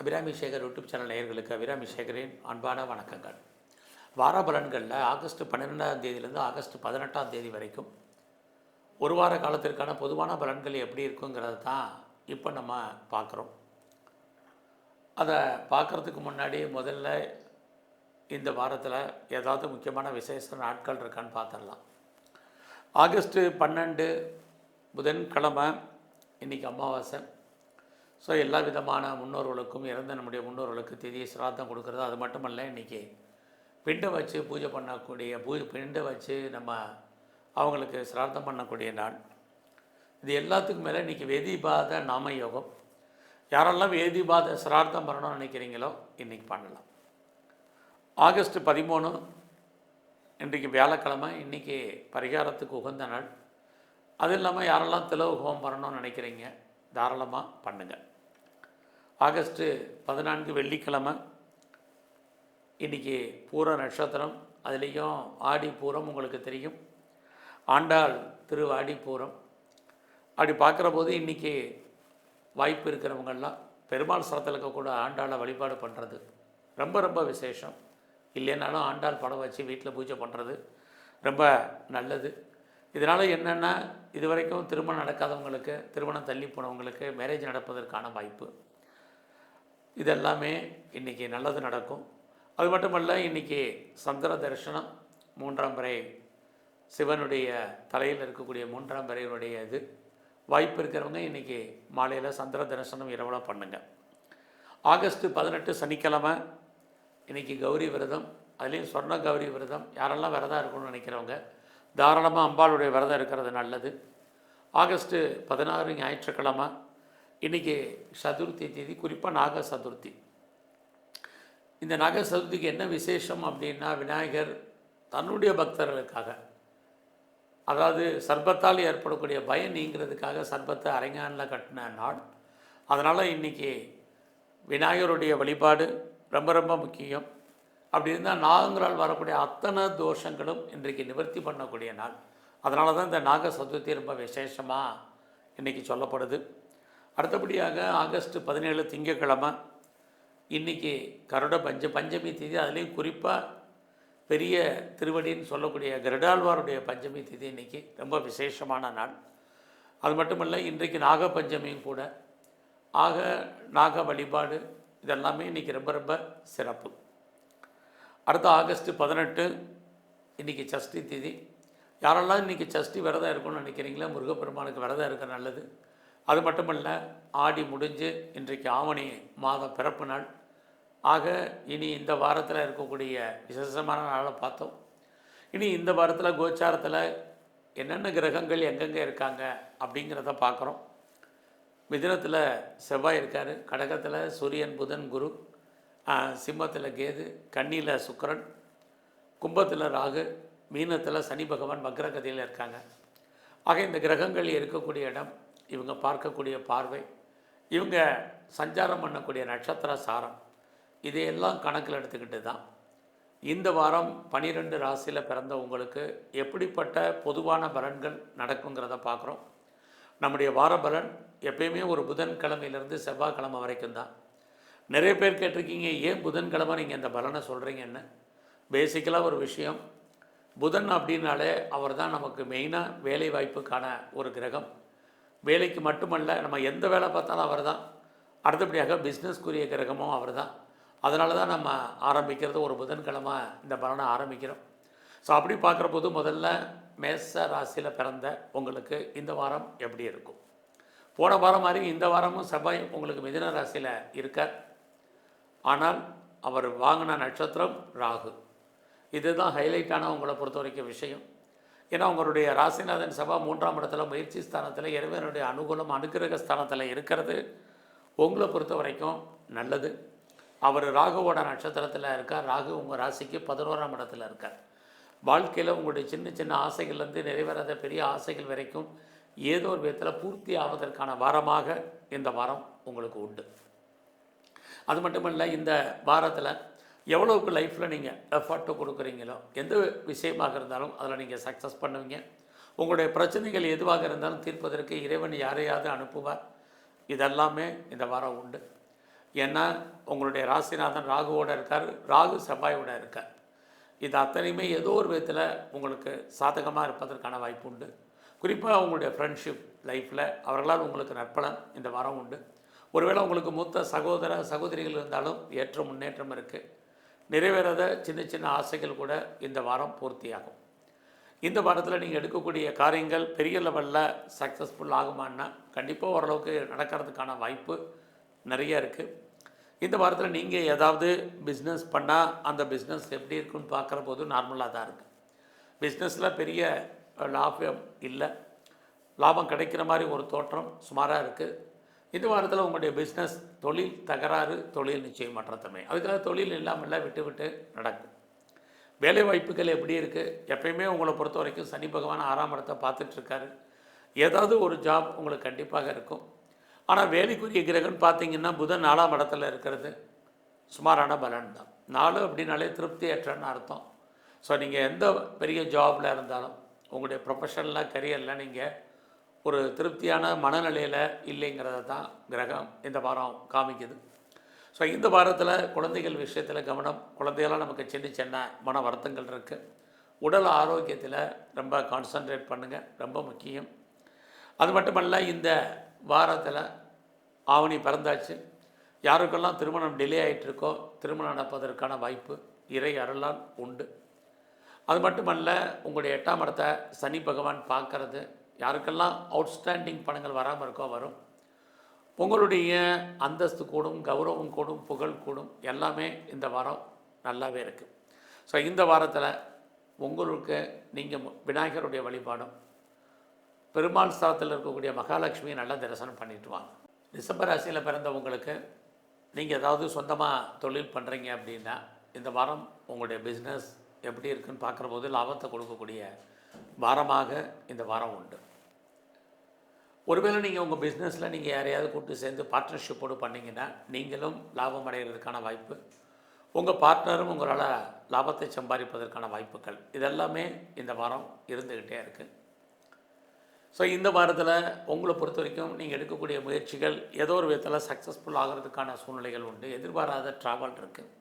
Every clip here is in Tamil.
அபிராமி சேகர் யூடியூப் சேனல் நேயர்களுக்கு அபிராமி சேகரின் அன்பான வணக்கங்கள். வார பலன்களில் ஆகஸ்ட் 12ஆம் தேதியிலேருந்து ஆகஸ்ட் 18ஆம் தேதி வரைக்கும் ஒரு வார காலத்திற்கான பொதுவான பலன்கள் எப்படி இருக்குங்கிறது தான் இப்போ நம்ம பார்க்குறோம். அதை பார்க்குறதுக்கு முன்னாடி முதல்ல இந்த வாரத்தில் ஏதாவது முக்கியமான விசேஷ நாட்கள் இருக்கான்னு பார்த்துடலாம். ஆகஸ்ட் 12 புதன்கிழமை, இன்றைக்கி அமாவாசை. ஸோ எல்லா விதமான முன்னோர்களுக்கும், இறந்த நம்முடைய முன்னோர்களுக்கு திதி சிராத்தம் கொடுக்குறது. அது மட்டுமல்ல, இன்றைக்கி பிண்டை வச்சு பூஜை பண்ணக்கூடிய பிண்டை வச்சு நம்ம அவங்களுக்கு சிராத்தம் பண்ணக்கூடிய நாள். இது எல்லாத்துக்கும் மேலே இன்றைக்கி வேதிபாத நாம யோகம். யாரெல்லாம் வேதிபாத சிராத்தம் பண்ணணும்னு நினைக்கிறீங்களோ இன்றைக்கி பண்ணலாம். ஆகஸ்ட் 13 இன்றைக்கு வியாழக்கிழமை. இன்றைக்கி பரிகாரத்துக்கு உகந்த நாள். அது இல்லாமல் யாரெல்லாம் திலவு ஹோமம் பண்ணணும்னு நினைக்கிறீங்க தாராளமாக பண்ணுங்கள். ஆகஸ்ட்டு 14 வெள்ளிக்கிழமை. இன்றைக்கி பூர நட்சத்திரம், அதுலேயும் ஆடி பூரம் உங்களுக்கு தெரியும். ஆண்டாள் திருவாடி பூரம். அப்படி பார்க்குற போது இன்றைக்கி வாய்ப்பு இருக்கிறவங்கெல்லாம் பெருமாள் ஸ்தலத்தில் இருக்கக்கூட ஆண்டாளை வழிபாடு பண்ணுறது ரொம்ப ரொம்ப விசேஷம். இல்லைன்னாலும் ஆண்டாள் படம் வச்சு வீட்டில் பூஜை பண்ணுறது ரொம்ப நல்லது. இதனால் என்னென்னா, இது வரைக்கும் திருமணம் நடக்காதவங்களுக்கு, திருமணம் தள்ளி போனவங்களுக்கு மேரேஜ் நடப்பதற்கான வாய்ப்பு, இதெல்லாமே இன்றைக்கி நல்லது நடக்கும். அது மட்டுமல்ல, இன்றைக்கி சந்திர தரிசனம், 3ஆம் பிறை சிவனுடைய தலையில் இருக்கக்கூடிய 3ஆம் பிறையினுடைய இது வாய்ப்பு இருக்கிறவங்க இன்றைக்கி மாலையில் சந்திர தரிசனம் இரவில் பண்ணுங்கள். ஆகஸ்ட் 18 சனிக்கிழமை. இன்றைக்கி கௌரி விரதம், அதுலேயும் சொர்ண கௌரி விரதம். யாரெல்லாம் விரதம் இருக்கணும்னு நினைக்கிறவங்க தாராளமாக அம்பாளுடைய விரதம் இருக்கிறது நல்லது. ஆகஸ்ட்டு 16 ஞாயிற்றுக்கிழமை. இன்றைக்கி சதுர்த்தி தேதி, குறிப்பாக நாக சதுர்த்தி. இந்த நாக சதுர்த்திக்கு என்ன விசேஷம் அப்படின்னா, விநாயகர் தன்னுடைய பக்தர்களுக்காக, அதாவது சர்பத்தால் ஏற்படக்கூடிய பயம் நீங்கிறதுக்காக சர்பத்தை அரங்கானில் கட்டின நாள். அதனால் இன்றைக்கி விநாயகருடைய வழிபாடு ரொம்ப ரொம்ப முக்கியம். அப்படி இருந்தால் நாகங்களால் வரக்கூடிய அத்தனை தோஷங்களும் இன்றைக்கு நிவர்த்தி பண்ணக்கூடிய நாள். அதனால தான் இந்த நாக சதுர்த்தி ரொம்ப விசேஷமாக இன்றைக்கி சொல்லப்படுது. அடுத்தபடியாக ஆகஸ்ட் 17 திங்கட்கிழமை. இன்றைக்கி கருட பஞ்சமி திதி. அதுலேயும் குறிப்பாக பெரிய திருவடின்னு சொல்லக்கூடிய கருடாழ்வாருடைய பஞ்சமி திதி இன்றைக்கி ரொம்ப விசேஷமான நாள். அது மட்டுமல்ல, இன்றைக்கு நாக பஞ்சமியும் கூட. ஆக நாக வழிபாடு இதெல்லாமே இன்றைக்கி ரொம்ப ரொம்ப சிறப்பு. அடுத்த ஆகஸ்ட் 18 இன்றைக்கி சஷ்டி திதி. யாரெல்லாம் இன்றைக்கி சஷ்டி விரதம் இருக்கணும்னு நினைக்கிறீங்களா, முருகப்பெருமானுக்கு விரதம் இருக்க நல்லது. அது மட்டுமல்ல, ஆடி முடிஞ்சு இன்றைக்கு ஆவணி மாதம் பிறப்பு நாள். ஆக இனி இந்த வாரத்தில் இருக்கக்கூடிய விசேஷமான நாளை பார்த்தோம். இனி இந்த வாரத்தில் கோச்சாரத்தில் என்னென்ன கிரகங்கள் எங்கெங்கே இருக்காங்க அப்படிங்கிறத பார்க்குறோம். மிதுனத்தில் செவ்வாய் இருக்கார், கடகத்தில் சூரியன், புதன், குரு, சிம்மத்தில் கேது, கன்னியில் சுக்கிரன், கும்பத்தில் ராகு, மீனத்தில் சனி பகவான் வக்ரகதியில் இருக்காங்க. ஆக இந்த கிரகங்கள் இருக்கக்கூடிய இடம், இவங்க பார்க்கக்கூடிய பார்வை, இவங்க சஞ்சாரம் பண்ணக்கூடிய நட்சத்திர சாரம், இதையெல்லாம் கணக்கில் எடுத்துக்கிட்டு தான் இந்த வாரம் 12 ராசியில் பிறந்த உங்களுக்கு எப்படிப்பட்ட பொதுவான பலன்கள் நடக்குங்கிறத பார்க்குறோம். நம்முடைய வார பலன் எப்பயுமே ஒரு புதன்கிழமையிலேருந்து செவ்வாய்க்கிழமை வரைக்கும் தான். நிறைய பேர் கேட்டிருக்கீங்க, ஏன் புதன்கிழமை நீங்கள் இந்த பலனை சொல்கிறீங்கன்னு. பேசிக்கலாக ஒரு விஷயம், புதன் அப்படின்னாலே அவர் தான் நமக்கு மெயினாக வேலை வாய்ப்புக்கான ஒரு கிரகம். வேலைக்கு மட்டுமல்ல, நம்ம எந்த வேலை பார்த்தாலும் அவர் தான். அடுத்தபடியாக பிஸ்னஸ்க்குரிய கிரகமும் அவர் தான். அதனால தான் நம்ம ஆரம்பிக்கிறது ஒரு புதன்கிழமை இந்த பலனை ஆரம்பிக்கிறோம். ஸோ அப்படி பார்க்குற போது முதல்ல மேச ராசியில் பிறந்த உங்களுக்கு இந்த வாரம் எப்படி இருக்கும். போன வாரம் மாதிரி இந்த வாரமும் செவ்வாய் உங்களுக்கு மிதுன ராசியில் இருக்கார். ஆனால் அவர் வாங்கின நட்சத்திரம் ராகு. இதுதான் ஹைலைட்டான உங்களை பொறுத்த வரைக்கும் விஷயம். ஏன்னா உங்களுடைய ராசிநாதன் செவ்வாய் 3ஆம் இடத்துல முயற்சி ஸ்தானத்தில், இறைவனுடைய அனுகூலம் அனுகிரக ஸ்தானத்தில் இருக்கிறது உங்களை பொறுத்த வரைக்கும் நல்லது. அவர் ராகுவோட நட்சத்திரத்தில் இருக்கார். ராகு உங்கள் ராசிக்கு 11ஆம் இடத்துல இருக்கார். வாழ்க்கையில் உங்களுடைய சின்ன சின்ன ஆசைகள்லேருந்து நிறைவேறாத பெரிய ஆசைகள் வரைக்கும் ஏதோ ஒரு விதத்தில் பூர்த்தி ஆவதற்கான வாரமாக இந்த வாரம் உங்களுக்கு உண்டு. அது மட்டுமல்ல, இந்த வாரத்தில் எவ்வளோக்கு லைஃப்பில் நீங்கள் எஃபர்ட்டு கொடுக்குறீங்களோ, எந்த விஷயமாக இருந்தாலும் அதில் நீங்கள் சக்ஸஸ் பண்ணுவீங்க. உங்களுடைய பிரச்சனைகள் எதுவாக இருந்தாலும் தீர்ப்பதற்கு இறைவன் யாரையாவது அனுப்புவார். இதெல்லாமே இந்த வாரம் உண்டு. ஏன்னா உங்களுடைய ராசிநாதன் ராகுவோட இருக்கார், ராகு செவ்வாயோட இருக்கார். இது அத்தனையுமே ஏதோ ஒரு விதத்தில் உங்களுக்கு சாதகமாக இருப்பதற்கான வாய்ப்பு உண்டு. குறிப்பாக உங்களுடைய ஃப்ரெண்ட்ஷிப் லைஃப்பில் அவர்களால் உங்களுக்கு நற்பலன் இந்த வாரம் உண்டு. ஒருவேளை உங்களுக்கு மூத்த சகோதர சகோதரிகள் இருந்தாலும் ஏற்ற முன்னேற்றம் இருக்குது. நிறைவேறாத சின்ன சின்ன ஆசைகள் கூட இந்த வாரம் பூர்த்தியாகும். இந்த வாரத்தில் நீங்கள் எடுக்கக்கூடிய காரியங்கள் பெரிய லெவலில் சக்ஸஸ்ஃபுல் ஆகுமான்னா கண்டிப்பாக ஓரளவுக்கு நடக்கிறதுக்கான வாய்ப்பு நிறைய இருக்குது. இந்த வாரத்தில் நீங்கள் ஏதாவது பிஸ்னஸ் பண்ணால் அந்த பிஸ்னஸ் எப்படி இருக்குன்னு பார்க்குற போது நார்மலாக தான் இருக்குது. பிஸ்னஸில் பெரிய லாபம் இல்லை, லாபம் கிடைக்கிற மாதிரி ஒரு தோற்றம் சுமாராக இருக்குது. இந்த வாரத்தில் உங்களுடைய பிஸ்னஸ் தொழில் தகராறு, தொழில் நிச்சயமற்ற தன்மை, அதுக்காக தொழில் இல்லாமல் விட்டு விட்டு நடக்கும். வேலை வாய்ப்புகள் எப்படி இருக்குது? எப்பயுமே உங்களை பொறுத்த வரைக்கும் சனி பகவான் 6ஆம் இடத்தை பார்த்துட்ருக்காரு. ஏதாவது ஒரு ஜாப் உங்களுக்கு கண்டிப்பாக இருக்கும். ஆனால் வேலைக்குரிய கிரகம்னு பார்த்தீங்கன்னா புதன் 4ஆம் இடத்துல இருக்கிறது சுமாரான பலன் தான். 4 அப்படின்னாலே திருப்தியற்றன்னு அர்த்தம். ஸோ நீங்கள் எந்த பெரிய ஜாபில் இருந்தாலும் உங்களுடைய ப்ரொஃபஷனலில் கரியரில் நீங்கள் ஒரு திருப்தியான மனநிலையில் இல்லைங்கிறத தான் கிரகம் இந்த வாரம் காமிக்குது. ஸோ இந்த வாரத்தில் குழந்தைகள் விஷயத்தில் கவனம். குழந்தைகளாம் நமக்கு சின்ன சின்ன மன வருத்தங்கள் இருக்குது. உடல் ஆரோக்கியத்தில் ரொம்ப கான்சன்ட்ரேட் பண்ணுங்கள், ரொம்ப முக்கியம். அது மட்டுமல்ல, இந்த வாரத்தில் ஆவணி பிறந்தாச்சு. யாருக்கெல்லாம் திருமணம் டிலே ஆகிட்டுருக்கோ திருமணம் நடப்பதற்கான வாய்ப்பு இறை அருளால் உண்டு. அது மட்டுமல்ல, உங்களுடைய 8ஆம் இடத்தை சனி பகவான் பார்க்கறது. யாருக்கெல்லாம் அவுட்ஸ்டாண்டிங் பணங்கள் வராமல் இருக்கோ வரும். உங்களுடைய அந்தஸ்து கூடும், கௌரவம் கூடும், புகழ் கூடும், எல்லாமே இந்த வாரம் நல்லாவே இருக்குது. ஸோ இந்த வாரத்தில் உங்களுக்கு நீங்கள் விநாயகருடைய வழிபாடும் பெருமாள் ஸ்தலத்தில் இருக்கக்கூடிய மகாலட்சுமியை நல்லா தரிசனம் பண்ணிட்டு வாங்க. டிசம்பர் ராசியில் பிறந்தவங்களுக்கு நீங்கள் ஏதாவது சொந்தமாக தொழில் பண்ணுறீங்க அப்படின்னா இந்த வாரம் உங்களுடைய பிஸ்னஸ் எப்படி இருக்குன்னு பார்க்குற போது லாபத்தை கொடுக்கக்கூடிய வாரமாக இந்த வாரம் உண்டு. ஒருவேளை நீங்கள் உங்கள் பிஸ்னஸில் நீங்கள் யாரையாவது கூப்பிட்டு சேர்ந்து பார்ட்னர்ஷிப்போடு பண்ணிங்கன்னா நீங்களும் லாபம் அடைகிறதுக்கான வாய்ப்பு, உங்கள் பார்ட்னரும் உங்களால் லாபத்தை சம்பாதிப்பதற்கான வாய்ப்புகள் இதெல்லாமே இந்த வாரம் இருந்துக்கிட்டே இருக்குது. ஸோ இந்த வாரத்தில் உங்களை பொறுத்த வரைக்கும் நீங்கள் எடுக்கக்கூடிய முயற்சிகள் ஏதோ ஒரு விதத்தில் சக்ஸஸ்ஃபுல் ஆகிறதுக்கான சூழ்நிலைகள் உண்டு. எதிர்பாராத ட்ராவல் இருக்குது,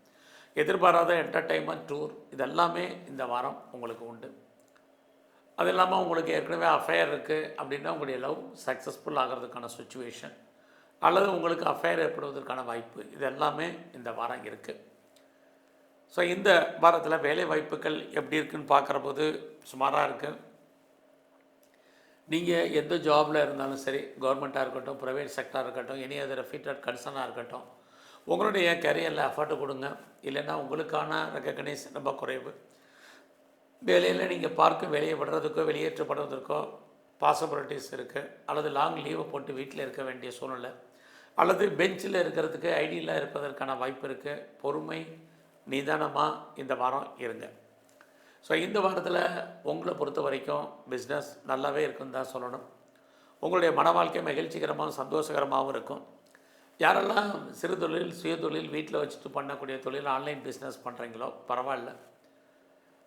எதிர்பாராத என்டர்டெயின்மெண்ட் டூர் இதெல்லாமே இந்த வாரம் உங்களுக்கு உண்டு. அது இல்லாமல் உங்களுக்கு ஏற்கனவே அஃபேர் இருக்குது அப்படின்னா உங்களுடைய லவ் சக்ஸஸ்ஃபுல் ஆகிறதுக்கான சுச்சுவேஷன் அல்லது உங்களுக்கு அஃபேர் ஏற்படுவதற்கான வாய்ப்பு இது எல்லாமே இந்த வாரம் இருக்குது. ஸோ இந்த வாரத்தில் வேலை வாய்ப்புகள் எப்படி இருக்குதுன்னு பார்க்குற போது சுமாராக இருக்குது. நீங்கள் எந்த ஜாபில் இருந்தாலும் சரி, கவர்மெண்ட்டாக இருக்கட்டும், ப்ரைவேட் செக்டாக இருக்கட்டும், எனி அதர் ஃபீட்டட் கன்சர்னாக இருக்கட்டும், உங்களுடைய கரியரில் எஃபர்ட் கொடுங்க. இல்லைன்னா உங்களுக்கான ரெக்கக்னைஸ் ரொம்ப குறைவு. வேலையில் நீங்கள் பார்க்க வேலையை விடுறதுக்கோ வெளியேற்றப்படுவதற்கோ பாசிபிலிட்டிஸ் இருக்குது. அல்லது லாங் லீவை போட்டு வீட்டில் இருக்க வேண்டிய சூழ்நிலை, அல்லது பெஞ்சில் இருக்கிறதுக்கு ஐடியில் இருப்பதற்கான வாய்ப்பு இருக்குது. பொறுமை நிதானமாக இந்த வாரம் இருங்க. ஸோ இந்த வாரத்தில் உங்களை பொறுத்த வரைக்கும் பிஸ்னஸ் நல்லாவே இருக்குன்னு தான் சொல்லணும். உங்களுடைய மன வாழ்க்கை மகிழ்ச்சிகரமாகவும் சந்தோஷகரமாகவும் இருக்கும். யாரெல்லாம் சிறு தொழில் சுயதொழில் வீட்டில் வச்சுட்டு பண்ணக்கூடிய தொழில் ஆன்லைன் பிஸ்னஸ் பண்ணுறீங்களோ பரவாயில்ல,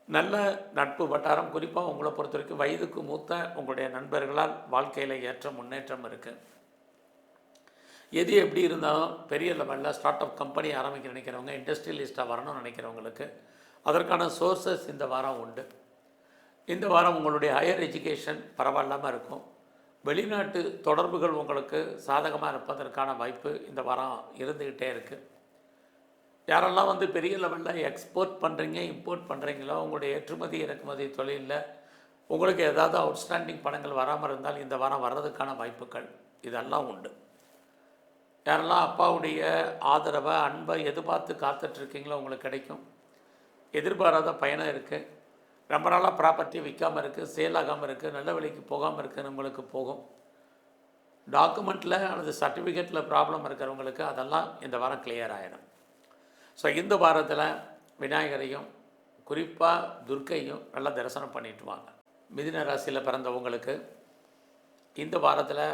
நல்ல நட்பு வட்டாரம். குறிப்பாக உங்களை பொறுத்த வரைக்கும் வயதுக்கு மூத்த உங்களுடைய நண்பர்களால் வாழ்க்கையில் ஏற்ற முன்னேற்றம் இருக்குது. எது எப்படி இருந்தாலும் பெரிய லெவலில் ஸ்டார்ட் அப் கம்பெனி ஆரம்பிக்க நினைக்கிறவங்க, இண்டஸ்ட்ரியலிஸ்ட்டாக வரணும்னு நினைக்கிறவங்களுக்கு அதற்கான சோர்ஸஸ் இந்த வாரம் உண்டு. இந்த வாரம் உங்களுடைய ஹையர் எஜுகேஷன் பரவாயில்லாமல் இருக்கும். வெளிநாட்டு தொடர்புகள் உங்களுக்கு சாதகமாக இருப்பதற்கான வாய்ப்பு இந்த வாரம் இருந்துக்கிட்டே இருக்குது. யாரெல்லாம் பெரிய லெவலில் எக்ஸ்போர்ட் பண்ணுறீங்க, இம்போர்ட் பண்ணுறீங்களோ, உங்களுடைய ஏற்றுமதி இறக்குமதி தொழிலில் உங்களுக்கு ஏதாவது அவுட்ஸ்டாண்டிங் பணங்கள் வராமல் இருந்தால் இந்த வாரம் வர்றதுக்கான வாய்ப்புகள் இதெல்லாம் உண்டு. யாரெல்லாம் அப்பாவுடைய ஆதரவை அன்பை எதிர்பார்த்து காத்துட்ருக்கீங்களோ உங்களுக்கு கிடைக்கும். எதிர்பாராத பயணம் இருக்குது. ரொம்ப நாளாக ப்ராப்பர்ட்டி விற்காமல் இருக்குது, சேல் ஆகாமல் இருக்குது, நல்ல விலைக்கு போகாமல் இருக்குது, நம்மளுக்கு போகும். டாக்குமெண்ட்டில் அல்லது சர்டிஃபிகேட்டில் ப்ராப்ளம் இருக்கிறவங்களுக்கு அதெல்லாம் இந்த வாரம் கிளியர் ஆகிடும். ஸோ இந்த வாரத்தில் விநாயகரையும் குறிப்பாக துர்க்கையும் நல்லா தரிசனம் பண்ணிட்டு வாங்க. மிதுன ராசியில் பிறந்தவங்களுக்கு இந்த வாரத்தில்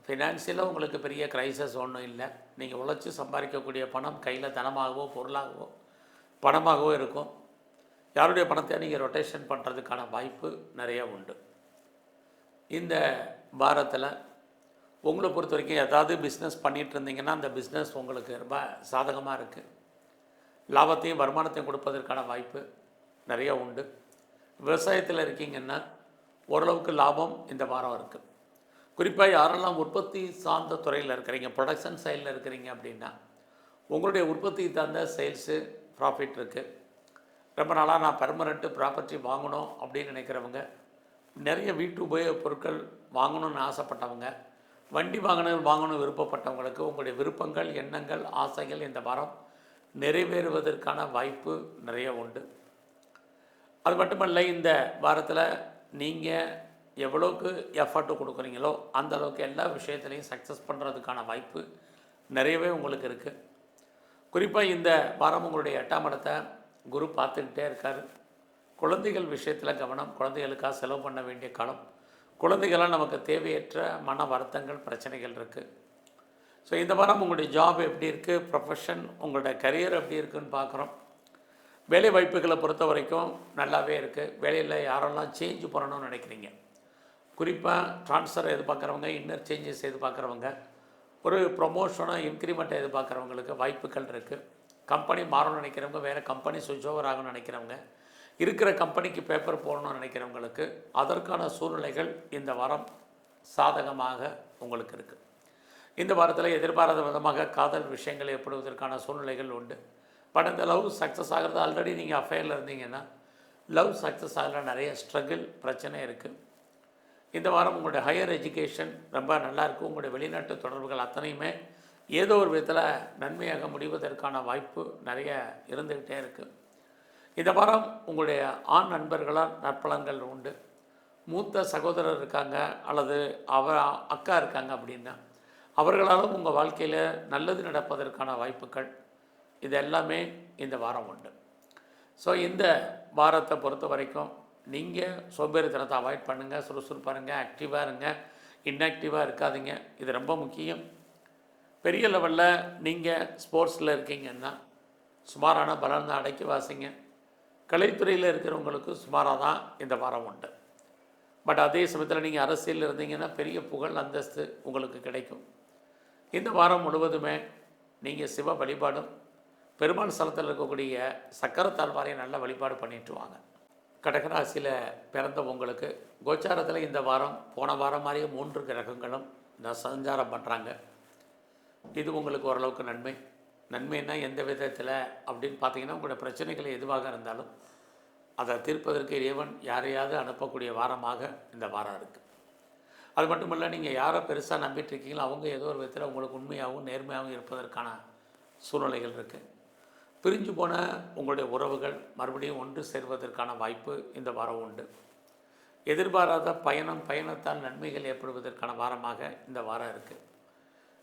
ஃபினான்ஷியலாக உங்களுக்கு பெரிய க்ரைசஸ் ஒன்றும் இல்லை. நீங்கள் உழைச்சி சம்பாதிக்கக்கூடிய பணம் கையில் தனமாகவோ பொருளாகவோ பணமாகவோ இருக்கும். யாருடைய பணத்தை நீங்கள் ரொட்டேஷன் பண்ணுறதுக்கான வாய்ப்பு நிறைய உண்டு. இந்த வாரத்தில் உங்களை பொறுத்த வரைக்கும் ஏதாவது பிஸ்னஸ் பண்ணிகிட்டு இருந்தீங்கன்னா அந்த பிஸ்னஸ் உங்களுக்கு ரொம்ப சாதகமாக இருக்குது. லாபத்தையும் வருமானத்தையும் கொடுப்பதற்கான வாய்ப்பு நிறைய உண்டு. விவசாயத்தில் இருக்கீங்கன்னா ஓரளவுக்கு லாபம் இந்த வாரம் இருக்குது. குறிப்பாக யாரெல்லாம் உற்பத்தி சார்ந்த துறையில் இருக்கிறீங்க, ப்ரொடக்ஷன் சைடில் இருக்கிறீங்க அப்படின்னா உங்களுடைய உற்பத்தி சார்ந்த சேல்ஸு ப்ராஃபிட் இருக்குது. ரொம்ப நாளாக நான் பெர்மனெண்ட்டு ப்ராப்பர்ட்டி வாங்கணும் அப்படின்னு நினைக்கிறவங்க, நிறைய வீட்டு உபயோகப் பொருட்கள் வாங்கணும்னு ஆசைப்பட்டவங்க, வண்டி வாங்கணும் விருப்பப்பட்டவங்களுக்கு உங்களுடைய விருப்பங்கள், எண்ணங்கள், ஆசைகள் இந்த வாரம் நிறைவேறுவதற்கான வாய்ப்பு நிறைய உண்டு. அது மட்டுமல்ல, இந்த வாரத்தில் நீங்கள் எவ்வளோக்கு எஃபர்ட்டு கொடுக்குறீங்களோ அந்த அளவுக்கு எல்லா விஷயத்துலையும் சக்ஸஸ் பண்ணுறதுக்கான வாய்ப்பு நிறையவே உங்களுக்கு இருக்குது. குறிப்பாக இந்த வாரம் உங்களுடைய 8ஆம் இடத்தை குரு பார்த்துக்கிட்டே இருக்கார். குழந்தைகள் விஷயத்தில் கவனம். குழந்தைகளுக்காக செலவு பண்ண வேண்டிய காலம். குழந்தைகளால் நமக்கு தேவையற்ற மன வருத்தங்கள், பிரச்சனைகள் இருக்குது. ஸோ இந்த வாரம் உங்களுடைய ஜாப் எப்படி இருக்குது, ப்ரொஃபஷன், உங்களுடைய கரியர் எப்படி இருக்குதுன்னு பார்க்குறோம். வேலை வாய்ப்புகளை பொறுத்த வரைக்கும் நல்லாவே இருக்குது. வேலையில் யாரெல்லாம் சேஞ்ச் பண்ணணும்னு நினைக்கிறீங்க, குறிப்பாக ட்ரான்ஸ்ஃபர் எதிர்பார்க்குறவங்க, இன்னர் சேஞ்சஸ் எதிர்பார்க்குறவங்க, ஒரு ப்ரொமோஷனோ இன்க்ரிமெண்ட்டை எதிர்பார்க்குறவங்களுக்கு வாய்ப்புகள் இருக்குது. கம்பெனி மாறணும்னு நினைக்கிறவங்க, வேறு கம்பெனி சுவிட்ச் ஓவர் ஆகணும்னு நினைக்கிறவங்க, இருக்கிற கம்பெனிக்கு பேப்பர் போடணும்னு நினைக்கிறவங்களுக்கு அதற்கான சூழ்நிலைகள் இந்த வாரம் சாதகமாக உங்களுக்கு இருக்குது. இந்த வாரத்தில் எதிர்பாராத விதமாக காதல் விஷயங்கள் ஏற்படுவதற்கான சூழ்நிலைகள் உண்டு. பட் இந்த லவ் சக்ஸஸ் ஆகிறது, ஆல்ரெடி நீங்கள் அஃபேரில் இருந்தீங்கன்னா லவ் சக்ஸஸ் ஆகிற நிறைய ஸ்ட்ரகிள், பிரச்சனை இருக்குது. இந்த வாரம் உங்களுடைய ஹையர் எஜுகேஷன் ரொம்ப நல்லாயிருக்கும். உங்களுடைய வெளிநாட்டு தொடர்புகள் அத்தனையுமே ஏதோ ஒரு விதத்தில் நன்மையாக முடிவதற்கான வாய்ப்பு நிறைய இருந்துக்கிட்டே இருக்குது. இந்த வாரம் உங்களுடைய ஆண் நண்பர்களால் நற்பலன்கள் உண்டு. மூத்த சகோதரர் இருக்காங்க அல்லது அக்கா இருக்காங்க அப்படின்னா அவர்களாலும் உங்கள் வாழ்க்கையில் நல்லது நடப்பதற்கான வாய்ப்புகள் இது எல்லாமே இந்த வாரம் உண்டு. ஸோ இந்த வாரத்தை பொறுத்த வரைக்கும் நீங்கள் சோம்பேறித்தனத்தை அவாய்ட் பண்ணுங்கள். சுறுசுறுப்பாக இருங்க, ஆக்டிவாக இருங்க, இன்ஆக்டிவாக இருக்காதீங்க. இது ரொம்ப முக்கியம். பெரிய லெவலில் நீங்கள் ஸ்போர்ட்ஸில் இருக்கீங்கன்னா சுமாரான பலன் தான் அடக்கி வாசிங்க. கலைத்துறையில் இருக்கிறவங்களுக்கு சுமாராக தான் இந்த வாரம் உண்டு. பட் அதே சமயத்தில் நீங்கள் அரசியலில் இருந்தீங்கன்னா பெரிய புகழ், அந்தஸ்து உங்களுக்கு கிடைக்கும். இந்த வாரம் முழுவதுமே நீங்கள் சிவ வழிபாடும், பெருமாள் ஸ்தலத்தில் இருக்கக்கூடிய சக்கரத்தாழ்வாரையும் நல்ல வழிபாடு பண்ணிட்டு வாங்க. கடகராசியில் பிறந்த உங்களுக்கு கோச்சாரத்தில் இந்த வாரம் போன வாரம் மாதிரியே 3 கிரகங்களும் சஞ்சாரம் பண்ணுறாங்க. இது உங்களுக்கு ஓரளவுக்கு நன்மைன்னா எந்த விதத்தில் அப்படின்னு பார்த்தீங்கன்னா, உங்களுடைய பிரச்சனைகள் எதுவாக இருந்தாலும் அதை தீர்ப்பதற்கு இறைவன் யாரையாவது அனுப்பக்கூடிய வாரமாக இந்த வாரம் இருக்குது. அது மட்டுமல்ல, நீங்கள் யாரை பெருசாக நம்பிட்டு இருக்கீங்களோ அவங்க ஏதோ ஒரு விதத்தில் உங்களுக்கு உண்மையாகவும் நேர்மையாகவும் இருப்பதற்கான சூழ்நிலைகள் இருக்குது. பிரிஞ்சு போன உங்களுடைய உறவுகள் மறுபடியும் ஒன்று சேர்வதற்கான வாய்ப்பு இந்த வாரம் உண்டு. எதிர்பாராத பயணத்தால் நன்மைகள் ஏற்படுவதற்கான வாரமாக இந்த வாரம் இருக்குது.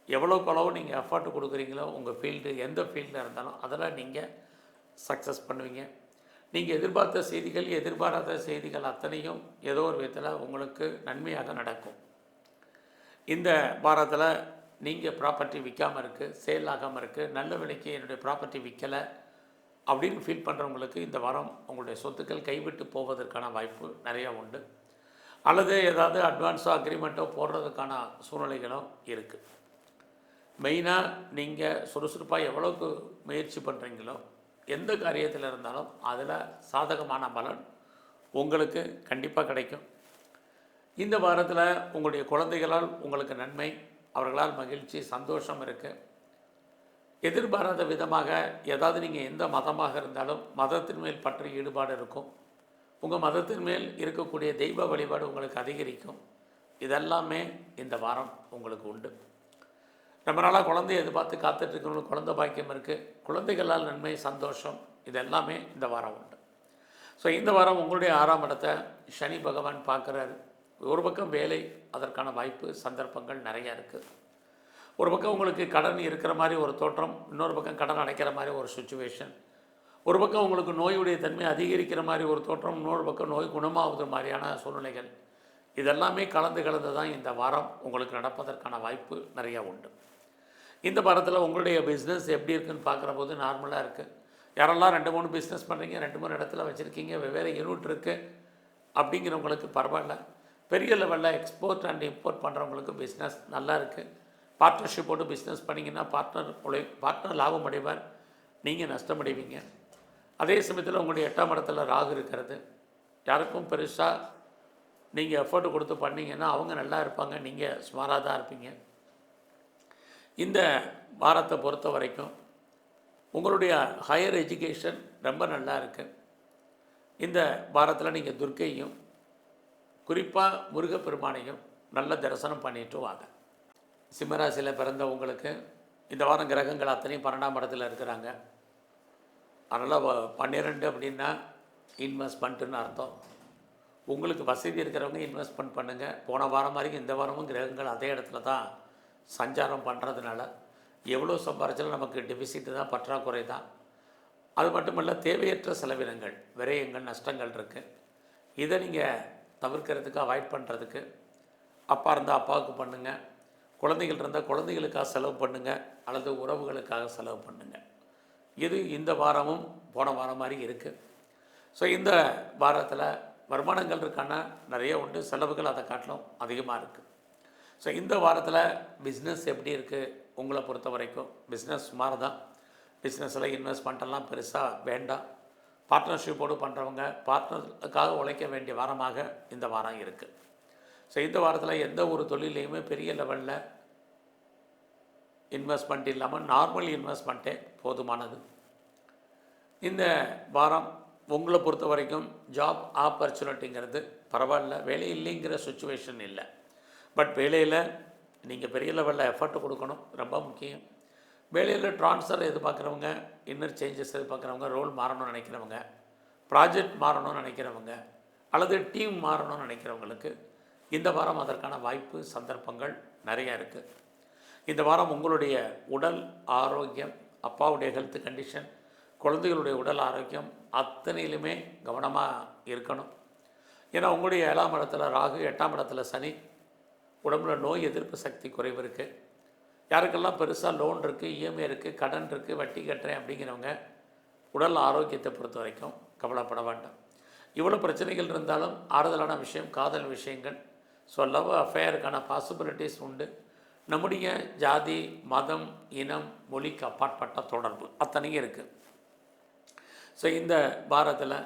எவ்வளோக்கு அளவு நீங்கள் எஃபர்ட் கொடுக்குறீங்களோ உங்கள் ஃபீல்டு எந்த ஃபீல்டில் இருந்தாலும் அதில் நீங்கள் சக்ஸஸ் பண்ணுவீங்க. நீங்கள் எதிர்பாராத செய்திகள் அத்தனையும் ஏதோ ஒரு விதத்தில் உங்களுக்கு நன்மையாக நடக்கும். இந்த வாரத்தில் நீங்கள் ப்ராப்பர்ட்டி விற்காமல் இருக்குது, சேல் ஆகாமல் இருக்குது, நல்ல விலைக்கு என்னுடைய ப்ராப்பர்ட்டி விற்கலை அப்படின்னு ஃபீல் பண்ணுறவங்களுக்கு இந்த வாரம் உங்களுடைய சொத்துக்கள் கைவிட்டு போவதற்கான வாய்ப்பு நிறையா உண்டு. அல்லது ஏதாவது அட்வான்ஸோ அக்ரிமெண்ட்டோ போடுறதுக்கான சூழ்நிலைகளும் இருக்குது. மெயினாக நீங்கள் சுறுசுறுப்பாக எவ்வளோக்கு முயற்சி பண்ணுறீங்களோ எந்த காரியத்தில் இருந்தாலும் அதில் சாதகமான பலன் உங்களுக்கு கண்டிப்பாக கிடைக்கும். இந்த வாரத்தில் உங்களுடைய குழந்தைகளால் உங்களுக்கு நன்மை, அவர்களால் மகிழ்ச்சி, சந்தோஷம் இருக்குது. எதிர்பாராத விதமாக ஏதாவது நீங்கள் எந்த மதமாக இருந்தாலும் மதத்தின் மேல் பற்றி ஈடுபாடு இருக்கும். உங்கள் மதத்தின் மேல் இருக்கக்கூடிய தெய்வ வழிபாடு உங்களுக்கு அதிகரிக்கும். இதெல்லாமே இந்த வாரம் உங்களுக்கு உண்டு. ரொம்ப நாளாக குழந்தைய எதிர்பார்த்து காத்துட்ருக்கவங்களுக்கு குழந்தை பாக்கியம் இருக்குது. குழந்தைகளால் நன்மை, சந்தோஷம், இதெல்லாமே இந்த வாரம் உண்டு. ஸோ இந்த வாரம் உங்களுடைய 6ஆம் இடத்தை சனி பகவான் பார்க்குறாரு. ஒரு பக்கம் வேலை, அதற்கான வாய்ப்பு சந்தர்ப்பங்கள் நிறையா இருக்குது. ஒரு பக்கம் உங்களுக்கு கடன் இருக்கிற மாதிரி ஒரு தோற்றம், இன்னொரு பக்கம் கடன் அடைக்கிற மாதிரி ஒரு சுச்சுவேஷன். ஒரு பக்கம் உங்களுக்கு நோயுடைய தன்மை அதிகரிக்கிற மாதிரி ஒரு தோற்றம், இன்னொரு பக்கம் நோய் குணமாவது மாதிரியான சூழ்நிலைகள். இதெல்லாமே கலந்து தான் இந்த வாரம் உங்களுக்கு நடப்பதற்கான வாய்ப்பு நிறையா உண்டு. இந்த வாரத்தில் உங்களுடைய பிஸ்னஸ் எப்படி இருக்குதுன்னு பார்க்குற போது நார்மலாக இருக்குது. யாரெல்லாம் 2-3 பிஸ்னஸ் பண்ணுறீங்க, 2-3 இடத்துல வச்சுருக்கீங்க, வெவ்வேறு யூனிட் இருக்குது அப்படிங்கிறவங்களுக்கு பரவாயில்ல. பெரிய லெவலில் எக்ஸ்போர்ட் அண்ட் இம்போர்ட் பண்ணுறவங்களுக்கு பிஸ்னஸ் நல்லா இருக்குது. பார்ட்னர்ஷிப் போட்டு பிஸ்னஸ் பண்ணிங்கன்னா பார்ட்னர் லாபம் அடைவார், நீங்கள் நஷ்டமடைவீங்க. அதே சமயத்தில் உங்களுடைய 8ஆம் இடத்துல ராகு இருக்கிறது. யாருக்கும் பெருசாக நீங்கள் எஃபோர்ட் கொடுத்து பண்ணிங்கன்னா அவங்க நல்லா இருப்பாங்க, நீங்கள் சுமாராக தான் இருப்பீங்க. இந்த வாரத்தை பொறுத்த வரைக்கும் உங்களுடைய ஹையர் எஜுகேஷன் ரொம்ப நல்லா இருக்குது. இந்த வாரத்தில் நீங்கள் துர்க்கையும் குறிப்பாக முருகப்பெருமானையும் நல்ல தரிசனம் பண்ணிட்டு வாங்க. சிம்மராசியில் பிறந்த உங்களுக்கு இந்த வாரம் கிரகங்கள் அத்தனையும் 12ஆம் இடத்துல இருக்கிறாங்க. அதனால் 12 அப்படின்னா இன்வெஸ்ட்மெண்ட்டுன்னு அர்த்தம். உங்களுக்கு வசதி இருக்கிறவங்க இன்வெஸ்ட்மெண்ட் பண்ணுங்கள். போன வாரம் வரைக்கும் இந்த வாரமும் கிரகங்கள் அதே இடத்துல தான் சஞ்சாரம் பண்ணுறதுனால எவ்வளோ சம்பாரிச்சாலும் நமக்கு டெபிசிட்டு தான், பற்றாக்குறை தான். அது மட்டுமல்ல, தேவையற்ற செலவினங்கள், விரயங்கள், நஷ்டங்கள் இருக்குது. இதை நீங்கள் தவிர்க்கிறதுக்கு, அவாய்ட் பண்ணுறதுக்கு அப்பா இருந்தால் அப்பாவுக்கு பண்ணுங்கள், குழந்தைகள் இருந்தால் குழந்தைகளுக்காக செலவு பண்ணுங்கள், அல்லது உறவுகளுக்காக செலவு பண்ணுங்கள். இது இந்த வாரமும் போன வாரம் மாதிரி இருக்குது. ஸோ இந்த வாரத்தில் வருமானங்கள் இருக்கான நிறைய உண்டு, செலவுகள் அதை காட்டிலும் அதிகமாக இருக்குது. ஸோ இந்த வாரத்தில் பிஸ்னஸ் எப்படி இருக்குது உங்களை பொறுத்த வரைக்கும்? பிஸ்னஸ் சுமார் தான். பிஸ்னஸில் இன்வெஸ்ட்மெண்ட்டெல்லாம் பெருசாக வேண்டாம். பார்ட்னர்ஷிப்போடு பண்ணுறவங்க பார்ட்னருக்காக உழைக்க வேண்டிய வாரமாக இந்த வாரம் இருக்குது. ஸோ இந்த வாரத்தில் எந்த ஒரு தொழிலையுமே பெரிய லெவலில் இன்வெஸ்ட்மெண்ட் இல்லாமல் நார்மல் இன்வெஸ்ட்மெண்ட்டே போதுமானது. இந்த வாரம் உங்களை பொறுத்த வரைக்கும் ஜாப் ஆப்பர்ச்சுனிட்டிங்கிறது பரவாயில்ல, வேலை இல்லைங்கிற சுச்சுவேஷன் இல்லை. பட் வேலையில் நீங்கள் பெரிய லெவலில் எஃபர்ட் கொடுக்கணும், ரொம்ப முக்கியம். வேலையில் ட்ரான்ஸ்ஃபர் எதிர்பார்க்குறவங்க, இன்னர் சேஞ்சஸ் எதிர்பார்க்குறவங்க, ரோல் மாறணும்னு நினைக்கிறவங்க, ப்ராஜெக்ட் மாறணும்னு நினைக்கிறவங்க, அல்லது டீம் மாறணும்னு நினைக்கிறவங்களுக்கு இந்த வாரம் அதற்கான வாய்ப்பு, சந்தர்ப்பங்கள் நிறையா இருக்குது. இந்த வாரம் உங்களுடைய உடல் ஆரோக்கியம், அப்பாவுடைய ஹெல்த் கண்டிஷன், குழந்தைகளுடைய உடல் ஆரோக்கியம் அத்தனையிலுமே கவனமாக இருக்கணும். ஏன்னா உங்களுடைய 7ஆம் இடத்துல ராகு, 8ஆம் இடத்துல சனி, உடம்புல நோய் எதிர்ப்பு சக்தி குறைவு இருக்குது. யாருக்கெல்லாம் பெருசாக லோன் இருக்குது, இஎம்ஐ இருக்குது, கடன் இருக்குது, வட்டி கட்டுறேன் அப்படிங்கிறவங்க உடல் ஆரோக்கியத்தை பொறுத்த வரைக்கும் கவலைப்பட வேண்டாம். இவ்வளோ பிரச்சனைகள் இருந்தாலும் ஆறுதலான விஷயம் காதல் விஷயங்கள். ஸோ லவ் அஃபேருக்கான பாசிபிலிட்டிஸ் உண்டு. நம்முடைய ஜாதி, மதம், இனம், மொழிக்கு அப்பாற்பட்ட தொடர்பு அத்தனையும் இருக்குது. ஸோ இந்த வாரத்தில்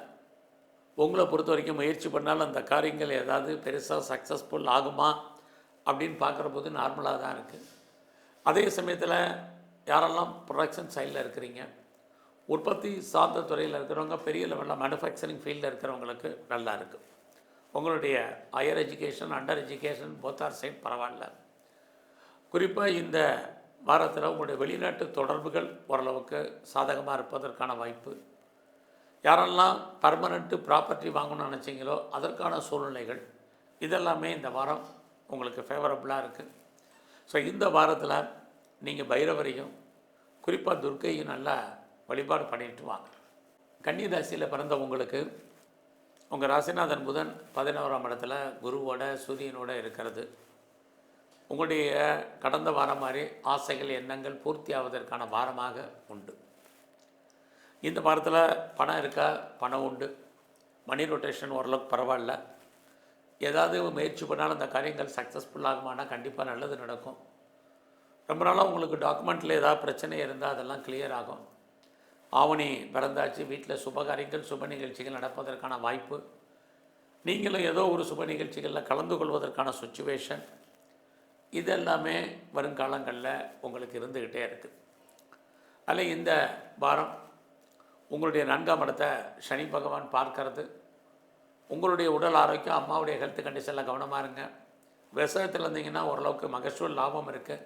உங்களை பொறுத்த வரைக்கும் முயற்சி பண்ணாலும் அந்த காரியங்கள் ஏதாவது பெருசாக சக்ஸஸ்ஃபுல் ஆகுமா அப்படின்னு பார்க்குற போது நார்மலாக தான் இருக்குது. அதே சமயத்தில் யாரெல்லாம் ப்ரொடக்ஷன் சைடில் இருக்கிறீங்க, உற்பத்தி சார்ந்த துறையில் இருக்கிறவங்க, பெரிய லெவலில் மேனுஃபேக்சரிங் ஃபீல்டில் இருக்கிறவங்களுக்கு நல்லா இருக்குது. உங்களுடைய higher education, under education, போத்தார் side பரவாயில்ல. குறிப்பாக இந்த வாரத்தில் உங்களுடைய வெளிநாட்டு தொடர்புகள் ஓரளவுக்கு சாதகமாக இருப்பதற்கான வாய்ப்பு. யாரெல்லாம் பர்மனெண்ட்டு ப்ராப்பர்ட்டி வாங்கணும்னு நினச்சிங்களோ அதற்கான சூழ்நிலைகள் இதெல்லாமே இந்த வாரம் உங்களுக்கு ஃபேவரபுளாக இருக்குது. ஸோ இந்த வாரத்தில் நீங்கள் பைரவரையும் குறிப்பாக துர்க்கையும் நல்லா வழிபாடு பண்ணிட்டு வாங்க. கன்னி ராசியில் பிறந்த உங்களுக்கு உங்கள் ராசிநாதன் புதன் 11ஆம் இடத்துல குருவோட சூரியனோட இருக்கிறது. உங்களுடைய கடந்த வாரம் மாதிரி ஆசைகள், எண்ணங்கள் பூர்த்தி ஆவதற்கான வாரமாக உண்டு. இந்த வாரத்தில் பணம் இருக்கா? பணம் உண்டு. மணி ரொட்டேஷன் ஓரளவுக்கு பரவாயில்ல. ஏதாவது முயற்சி பண்ணாலும் அந்த காரியங்கள் சக்ஸஸ்ஃபுல் ஆகுமானா கண்டிப்பாக நல்லது நடக்கும். ரொம்ப நாளாக உங்களுக்கு டாக்குமெண்ட்டில் ஏதாவது பிரச்சனை இருந்தால் அதெல்லாம் கிளியர் ஆகும். ஆவணி பிறந்தாச்சு, வீட்டில் சுபகாரியங்கள், சுப நிகழ்ச்சிகள் நடப்பதற்கான வாய்ப்பு. நீங்களும் ஏதோ ஒரு சுப நிகழ்ச்சிகளில் கலந்து கொள்வதற்கான சுச்சுவேஷன் இதெல்லாமே வருங்காலங்களில் உங்களுக்கு இருந்துக்கிட்டே இருக்குது. அதில் இந்த வாரம் உங்களுடைய 4ஆம் இடத்தை சனி பகவான் பார்க்கறது. உங்களுடைய உடல் ஆரோக்கியம், அம்மாவுடைய ஹெல்த் கண்டிஷனில் கவனமாக இருங்க. விவசாயத்தில் இருந்தீங்கன்னா ஓரளவுக்கு மகசூல் லாபம் இருக்குது.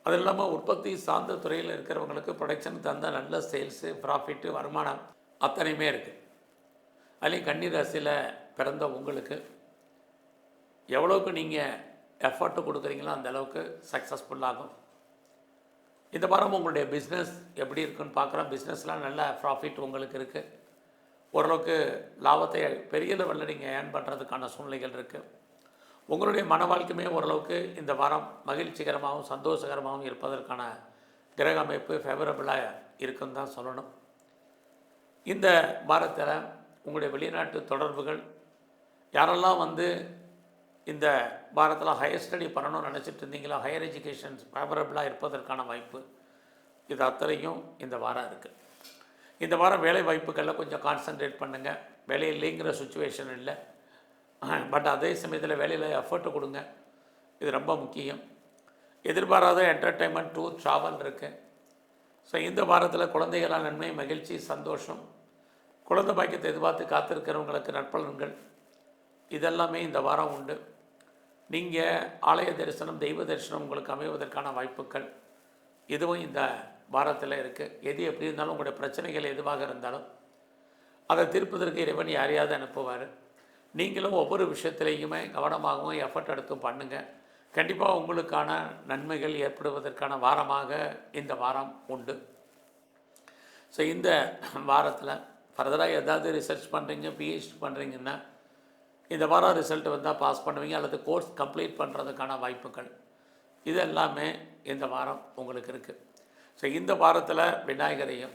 அது இல்லாமல் உற்பத்தி சார்ந்த துறையில் இருக்கிறவங்களுக்கு ப்ரொடக்ஷன் தந்த நல்ல சேல்ஸு, ப்ராஃபிட்டு, வருமானம் அத்தனையுமே இருக்குது. அதுலேயும் கன்னி ராசியில் பிறந்த உங்களுக்கு எவ்வளோக்கு நீங்கள் எஃபர்ட்டு கொடுக்குறீங்களோ அந்த அளவுக்கு சக்ஸஸ்ஃபுல்லாகும். இந்த வாரம் உங்களுடைய பிஸ்னஸ் எப்படி இருக்குன்னு பார்க்குறோம். பிஸ்னஸ்லாம் நல்ல ப்ராஃபிட் உங்களுக்கு இருக்குது. ஓரளவுக்கு லாபத்தை பெரிய லெவலில் நீங்கள் ஏர்ன் பண்ணுறதுக்கான சூழ்நிலைகள் இருக்குது. உங்களுடைய மன வாழ்க்கையுமே ஓரளவுக்கு இந்த வாரம் மகிழ்ச்சிகரமாகவும் சந்தோஷகரமாகவும் இருப்பதற்கான கிரக அமைப்பு ஃபேவரபுளாக இருக்குன்னு தான் சொல்லணும். இந்த வாரத்தில் உங்களுடைய வெளிநாட்டு தொடர்புகள் யாரெல்லாம் இந்த வாரத்தில் ஹையர் ஸ்டடி பண்ணணும்னு நினச்சிட்டு இருந்தீங்களா, ஹையர் எஜுகேஷன் ஃபேவரபுளாக இருப்பதற்கான வாய்ப்பு இது அத்தனையும் இந்த வாரம் இருக்குது. இந்த வாரம் வேலை வாய்ப்புகளில் கொஞ்சம் கான்சன்ட்ரேட் பண்ணுங்கள். வேலை இல்லைங்கிற சுச்சுவேஷன் இல்லை, பட் அதே சமயத்தில் வேலையில் எஃபர்ட்டு கொடுங்க, இது ரொம்ப முக்கியம். எதிர்பாராத என்டர்டெயின்மெண்ட், டூர், ட்ராவல் இருக்குது. ஸோ இந்த வாரத்தில் குழந்தைகளால் நன்மை, மகிழ்ச்சி, சந்தோஷம், குழந்தை பாக்கியத்தை எதிர்பார்த்து காத்திருக்கிறவங்களுக்கு நற்பலன்கள் இதெல்லாமே இந்த வாரம் உண்டு. நீங்கள் ஆலய தரிசனம், தெய்வ தரிசனம் உங்களுக்கு அமைவதற்கான வாய்ப்புகள் இதுவும் இந்த வாரத்தில் இருக்குது. எது எப்படி இருந்தாலும் உங்களுடைய பிரச்சனைகள் எதுவாக இருந்தாலும் அதை தீர்ப்பதற்கு இறைவன் யாரையாவது அனுப்புவார். நீங்களும் ஒவ்வொரு விஷயத்துலேயுமே கவனமாகவும் எஃபர்ட் எடுத்தும் பண்ணுங்கள். கண்டிப்பாக உங்களுக்கான நன்மைகள் ஏற்படுவதற்கான வாரமாக இந்த வாரம் உண்டு. ஸோ இந்த வாரத்தில் ஃபர்தராக ஏதாவது ரிசர்ச் பண்ணுறீங்க, பிஹெச்டி பண்ணுறீங்கன்னா இந்த வாரம் ரிசல்ட் வந்தால் பாஸ் பண்ணுவீங்க, அல்லது கோர்ஸ் கம்ப்ளீட் பண்ணுறதுக்கான வாய்ப்புகள் இது எல்லாமே இந்த வாரம் உங்களுக்கு இருக்குது. ஸோ இந்த வாரத்தில் விநாயகரையும்